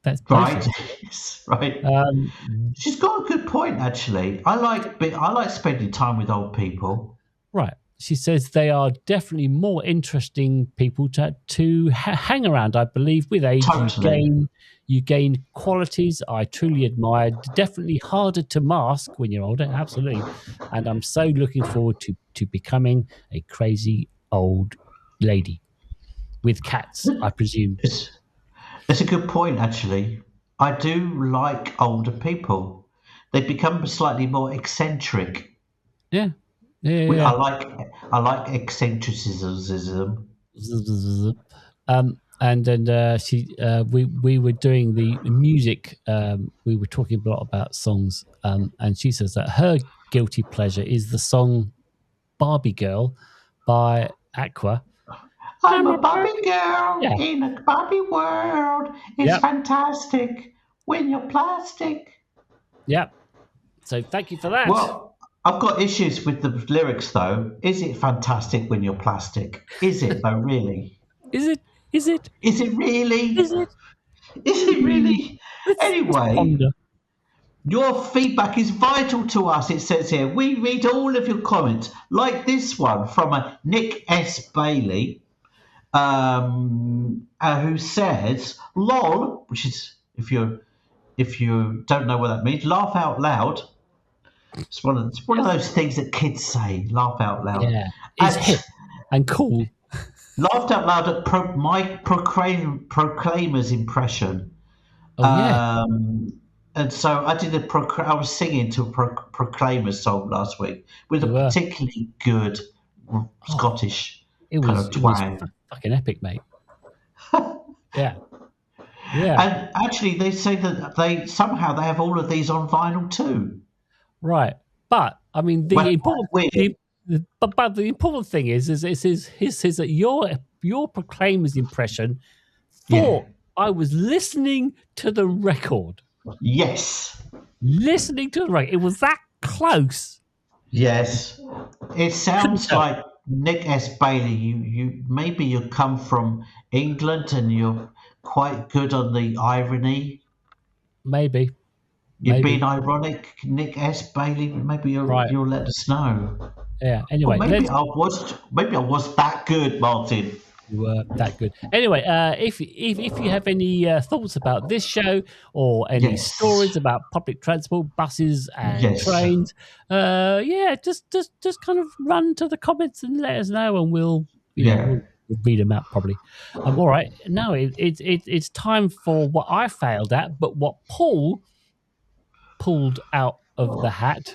That's both of Right. us. Yes, right. Um, She's got a good point, actually. I like spending time with old people. right. She says they are definitely more interesting people to hang around. I believe with age Totally. you gain qualities I truly admire. Definitely harder to mask when you're older, absolutely. And I'm so looking forward to becoming a crazy old lady with cats, I presume. It's a good point, actually. I do like older people. They become slightly more eccentric. Yeah, yeah, I yeah. like eccentricism. And then we were doing the music. We were talking a lot about songs, and she says that her guilty pleasure is the song "Barbie Girl" by Aqua. I'm a Barbie girl Yeah, in a Barbie world. It's yep, fantastic when you're plastic. yep. So thank you for that. Well, I've got issues with the lyrics though. Is it fantastic when you're plastic? Is it though, really? Is it? Is it? Is it really? Is it? Is it really? Let's Anyway, ponder. your feedback is vital to us, it says here. We read all of your comments, like this one from a Nick S. Bailey, who says, lol, which is, if you don't know what that means, laugh out loud. It's one of those things that kids say, laugh out loud. Yeah, is hip At and cool. laughed out loud at my Proclaimer's impression. Oh yeah, And so I did I was singing to a Proclaimer song last week with a you were. particularly good Oh, Scottish it kind was of twang. fucking epic, mate. Yeah, yeah. And actually, they say that they have all of these on vinyl too. Right, but I mean, Well, the important weird. but the important thing is that your Proclaimer's impression Yeah. thought I was listening to the record, Yes. listening to the record. It was that close. Yes. It Couldn't sounds tell. like Nick S. Bailey. You maybe you come from England and quite good on the irony. Maybe, You've maybe. been ironic, Nick S. Bailey. Maybe Right. you'll let us know. Yeah. Or Anyway, maybe I was that good, Martin. you were that good. Anyway, if you have any thoughts about this show or any Yes. stories about public transport, buses and Yes. trains, just kind of run to the comments and let us know, and we'll read them out probably. All right, now it's time for what I failed at, but what Paul pulled out of the hat.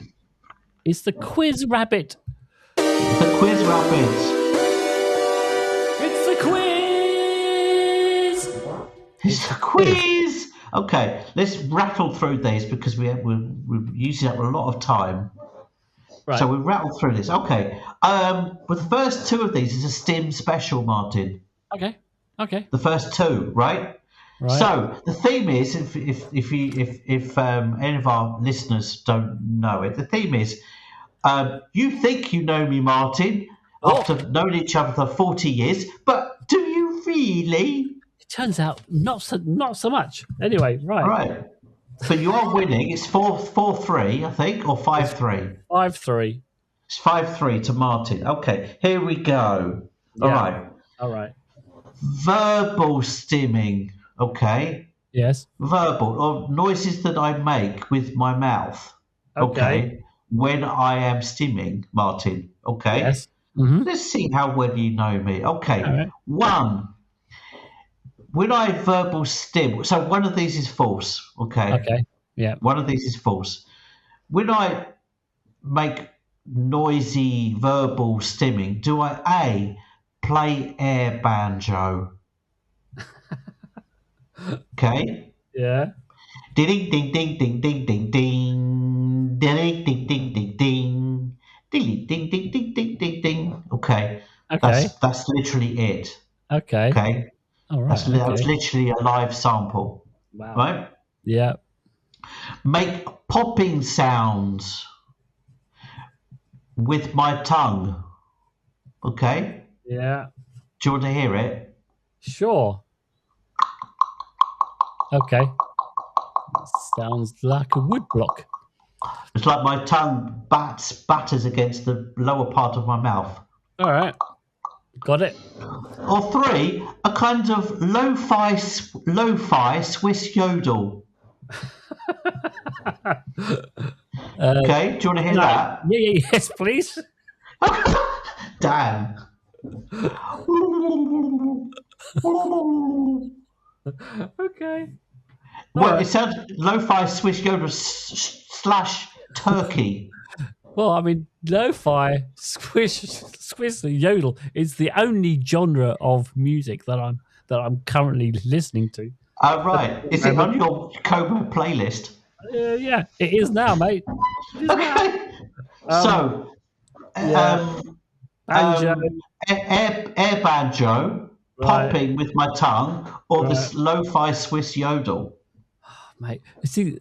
It's the quiz rabbit. The quiz rabbit. It's the quiz. It's the quiz. Okay, let's rattle through these because we're using up a lot of time. Right. So we rattle through this. Okay. Well, the first two of these is a STEM special, Martin. Okay. The first two, right? Right. So the theme is, if any of our listeners don't know it, the theme is, you think you know me, Martin, after knowing each other for 40 years, but do you really? It turns out not so much. Anyway, right. Right. So you are winning. It's 4-3, I think, or 5-3. 5-3. It's 5-3 to Martin. Okay, here we go. Yeah. All right. Verbal stimming. Okay. Yes. Verbal, or noises that I make with my mouth. Okay. When I am stimming, Martin. Okay. Yes. Mm-hmm. Let's see how well you know me. Okay. Right. 1. When I verbal stim, so one of these is false. Okay. Okay. Yeah. One of these is false. When I make noisy verbal stimming, do I A, play air banjo? Okay. Yeah. Ding ding ding ding ding ding ding. Ding ding ding ding ding. Ding ding ding ding ding ding ding. Okay. That's literally it. Okay. Okay. All right. That's literally a live sample. Wow. Right? Yeah. Make popping sounds with my tongue. Okay? Yeah. Do you want to hear it? Sure. Okay. Sounds like a wood block. It's like my tongue batters against the lower part of my mouth. All right. Got it. Or 3, a kind of lo-fi Swiss yodel. Okay, do you want to hear that? Yeah, yes, please. Damn. Okay. Well, it sounds lo-fi Swiss yodel / turkey. Well, I mean, lo-fi Swiss yodel is the only genre of music that I'm currently listening to. Right. Is it on your Cobra playlist? Yeah, it is now, mate. Okay. So, banjo. Air banjo, popping with my tongue, or the lo-fi Swiss yodel. Mate, see,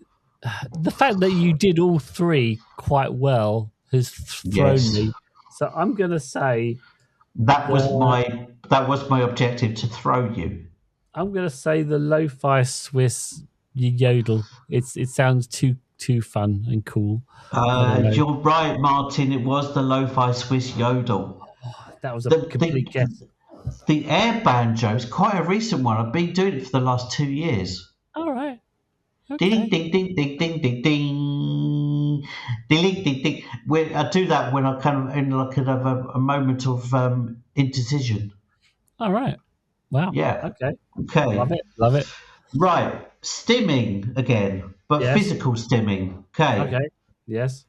the fact that you did all 3 quite well has thrown me. So I'm going to say that was my objective, to throw you. I'm going to say the lo-fi Swiss yodel. It sounds too fun and cool. You're right, Martin. It was the lo-fi Swiss yodel. That was a complete guess. The air banjo is quite a recent one. I've been doing it for the last 2 years. All right. Okay. Ding ding ding ding ding ding ding ding ding ding. I do that when I kind of have a moment of indecision. All right. Wow. Yeah. Okay. Love it. Right. Stimming again, but physical stimming. Okay. Yes.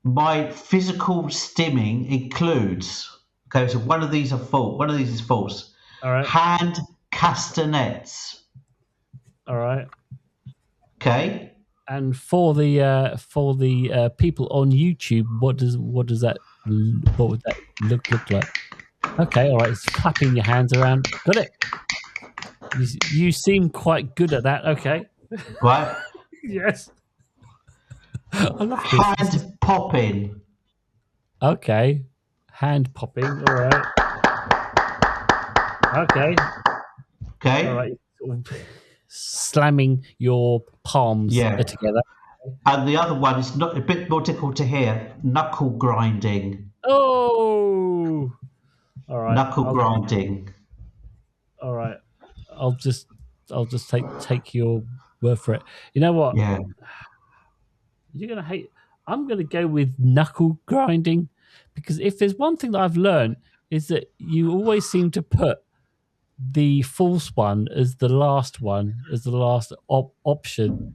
My physical stimming includes. Okay, so one of these are false. One of these is false. All right. Hand castanets. All right. Okay. And for the people on YouTube, what would that look like? Okay, all right. It's clapping your hands around. Got it. You seem quite good at that. Okay. Right. Yes. I love this. Hand popping. Okay. Hand popping. All right. Okay. Okay. All right. Slamming your palms together. And the other one is not a bit more difficult to hear. Knuckle grinding. Oh. All right. Knuckle grinding. All right. I'll just take your word for it. You know what? Yeah. You're gonna hate. I'm gonna go with knuckle grinding, because if there's one thing that I've learned is that you always seem to put the false one as the last option.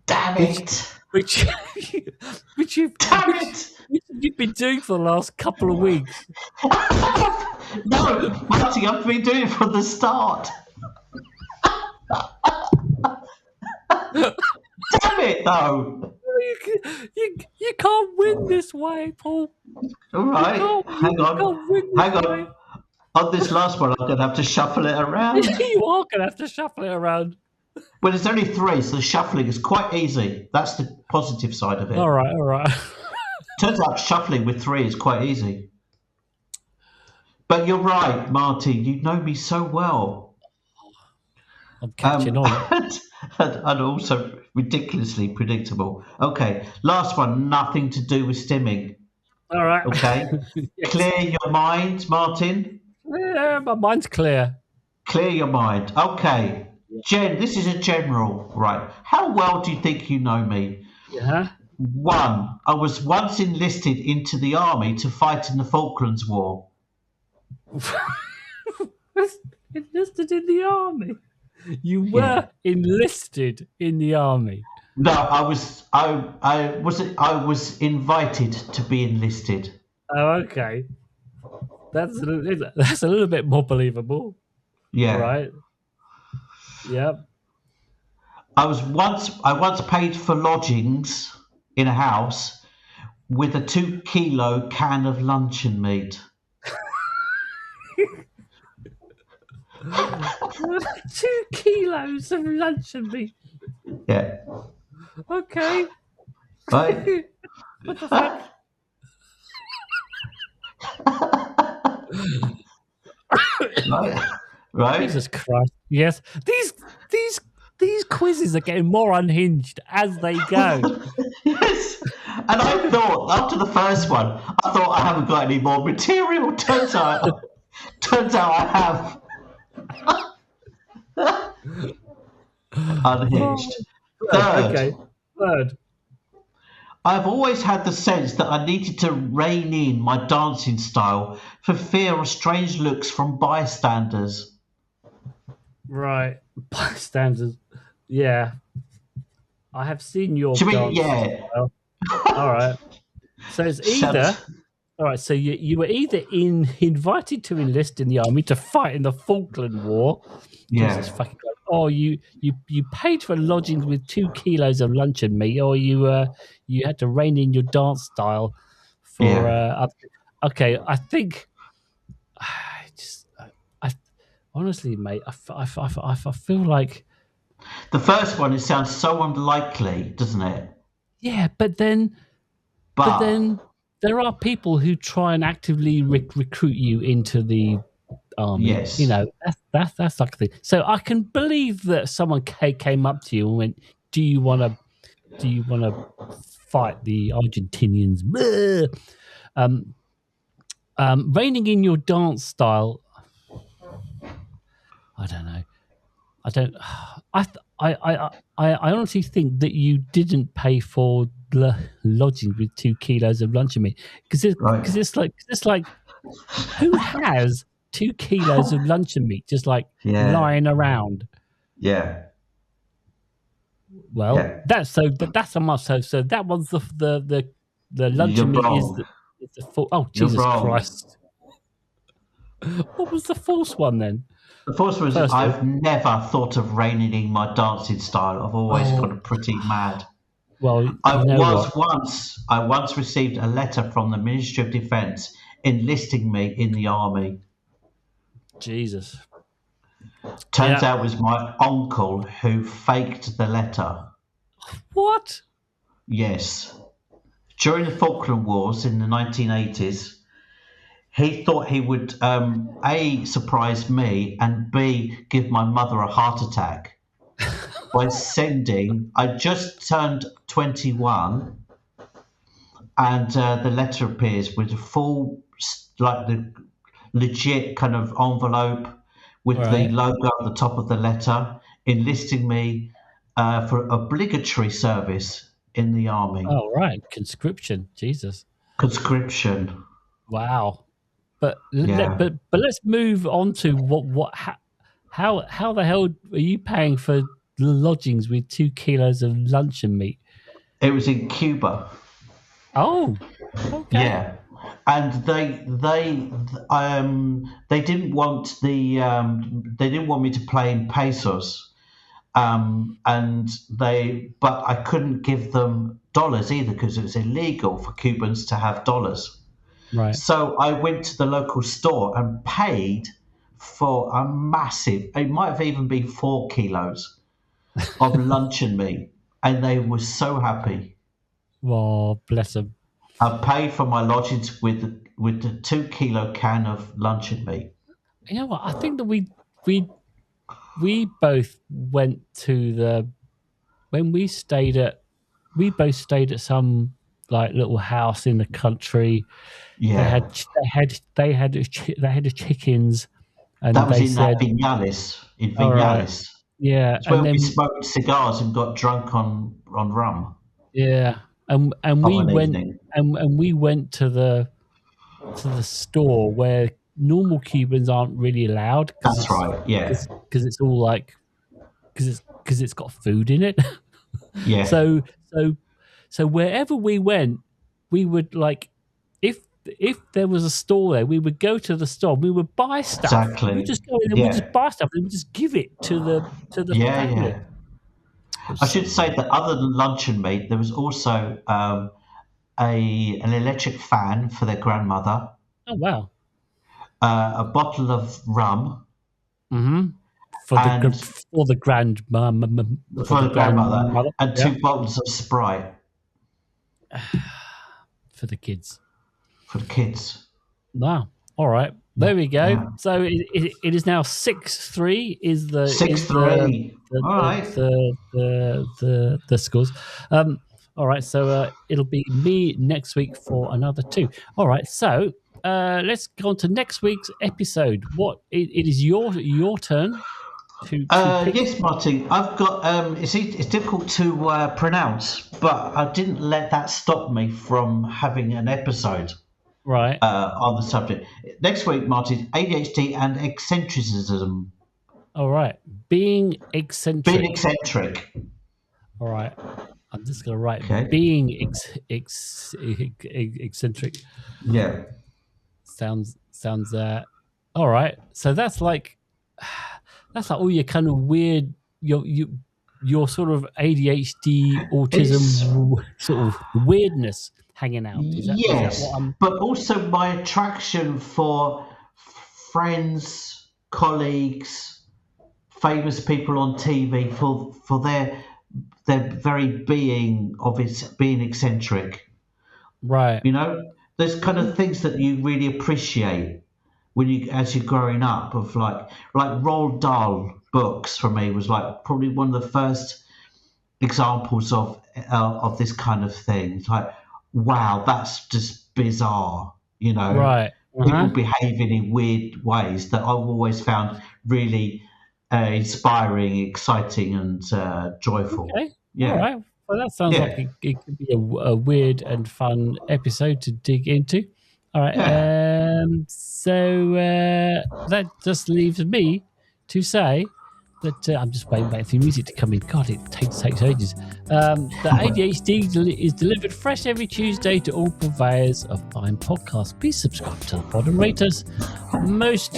Damn it! Which Damn it! you've been doing for the last couple of weeks. No, Marty, I've been doing it from the start. Damn it, though. You can't win this way, Paul. All right, hang on. Way. On this last one, I'm going to have to shuffle it around. You are going to have to shuffle it around. Well, there's only 3, so the shuffling is quite easy. That's the positive side of it. All right. Turns out shuffling with 3 is quite easy. But you're right, Marty. You know me so well. I'm catching on. And also ridiculously predictable. Okay, last one, nothing to do with stimming. All right. Okay. Yes. Clear your mind, Martin. Yeah, my mind's clear. Clear your mind. Okay. Jen, this is a general, right? How well do you think you know me? Yeah. 1, I was once enlisted into the army to fight in the Falklands War. Enlisted in the army. You were enlisted in the army. No, I was invited to be enlisted. Oh, okay. That's a little bit more believable. Yeah. Right. Yep. I once paid for lodgings in a house with a 2-kilo can of luncheon meat. 2 kilos of luncheon meat. Yeah. Okay. Right. What the fuck? Right. Jesus Christ. Yes. These quizzes are getting more unhinged as they go. Yes. And I thought, after the first one, I haven't got any more material. Turns out I have. Unhinged. Third. I've always had the sense that I needed to rein in my dancing style for fear of strange looks from bystanders. Right. Bystanders. Yeah. I have seen your dance. Yeah. Style. All right. So it's either... All right, so you were either invited to enlist in the army to fight in the Falkland War. Yeah. Jesus fucking God. Or you paid for lodgings with 2 kilos of luncheon meat, or you had to rein in your dance style for okay, I think honestly, mate, I feel like the first one, it sounds so unlikely, doesn't it? Yeah, but then there are people who try and actively recruit you into the army. Yes. You know, that's like the thing. So I can believe that someone came up to you and went, "Do you want to fight the Argentinians?" Reining in your dance style. I don't know. I honestly think that you didn't pay for lodging with 2 kilos of luncheon meat because it's like who has 2 kilos of luncheon meat just like lying around? Yeah. Well, that's a must have. So that one's the luncheon meat is the full. Oh, Jesus Christ! What was the false one then? The first one is I've never thought of reining in my dancing style. I've always gone pretty mad. Well, I once received a letter from the Ministry of Defence enlisting me in the army. Jesus. Turns out it was my uncle who faked the letter. What? Yes. During the Falkland Wars in the 1980s, he thought he would A, surprise me, and B, give my mother a heart attack by sending. I just turned 21, and the letter appears with a full, like the legit kind of envelope with the logo at the top of the letter, enlisting me for obligatory service in the army. Oh, right. Conscription. Jesus. Conscription. Wow. But let's move on to how the hell are you paying for lodgings with 2 kilos of luncheon meat? It was in Cuba. Oh, okay. Yeah, and they didn't want they didn't want me to play in pesos, but I couldn't give them dollars either because it was illegal for Cubans to have dollars. Right. So I went to the local store and paid for a massive, it might have even been 4 kilos of luncheon meat, and they were so happy. Oh, bless them. I paid for my lodgings with the 2 kilo can of luncheon meat. You know what? I think that we both went to we both stayed at some like little house in the country. Yeah, they had the chickens, and that was they in said Vinales. In all right. Vinales, Yeah, it's where and then we smoked cigars and got drunk on rum. yeah, and we went evening. and we went to the store where normal Cubans aren't really allowed. That's right. Yeah, because it's all like because it's got food in it. yeah. So wherever we went, we would like if there was a store there, we would go to the store. We would buy stuff. Exactly. We just go in and we just buy stuff and we just give it to the family. Yeah. I should say that other than luncheon meat, there was also an electric fan for their grandmother. Oh wow! A bottle of rum. Mm-hmm. For the grandmother, and 2 bottles of Sprite for the kids. For the kids. Wow! All right, there we go. Yeah. So it is now 6-3. Is the 6-3? All right. The scores. All right, so it'll be me next week for another 2. All right, so let's go on to next week's episode. What it is your turn to pick. Yes, Martin. I've got. It's difficult to pronounce, but I didn't let that stop me from having an episode. Right. On the subject. Next week, Martin, ADHD and eccentricism. All right. Being eccentric. All right. I'm just going to write being eccentric. Yeah. Sounds all right. So that's like all your kind of weird your sort of ADHD autism sort of weirdness hanging out. Yes, but also my attraction for friends, colleagues, famous people on TV for their very being eccentric. Right. You know, there's kind of things that you really appreciate as you're growing up. Of like Roald Dahl books for me was like probably one of the first examples of this kind of thing. It's like, wow, that's just bizarre, you know. Right. People behaving in weird ways that I've always found really inspiring, exciting, and joyful. Okay. Yeah. All right. Well, that sounds like it could be a weird and fun episode to dig into. All right. Yeah. So that just leaves me to say that I'm just waiting for the music to come in. God, it takes ages. The ADHD is delivered fresh every Tuesday to all purveyors of fine podcasts. Please subscribe to the pod and rate us. Most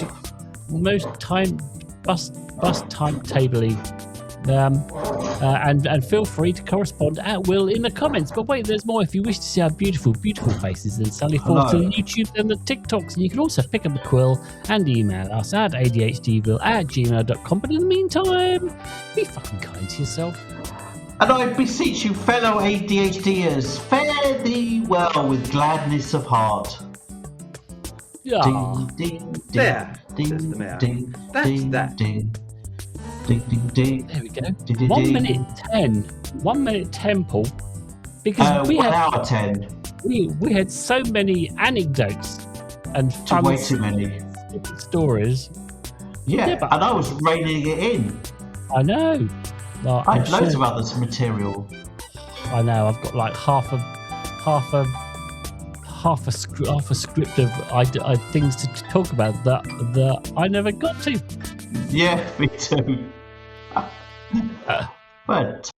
time bus timetabling. And feel free to correspond at will in the comments. But wait, there's more. If you wish to see our beautiful faces, then sally forth to the YouTube and the TikToks. And you can also pick up a quill and email us at ADHDville@gmail.com. But in the meantime, be fucking kind to yourself. And I beseech you, fellow ADHDers, fare thee well with gladness of heart. Yeah. Ding, ding, ding, there, ding, says the mayor. ding, That's ding, that. ding. Ding, ding, ding. There we go. Ding, ding, 1 ding. minute 10. 1 minute 10, Paul. Because 1 hour 10. we had so many anecdotes and fun Way too many. stories. Yeah, but and I was reining it in. I know. Well, I had loads of other material. I know. I've got like half a script of things to talk about that I never got to. Yeah, me too. But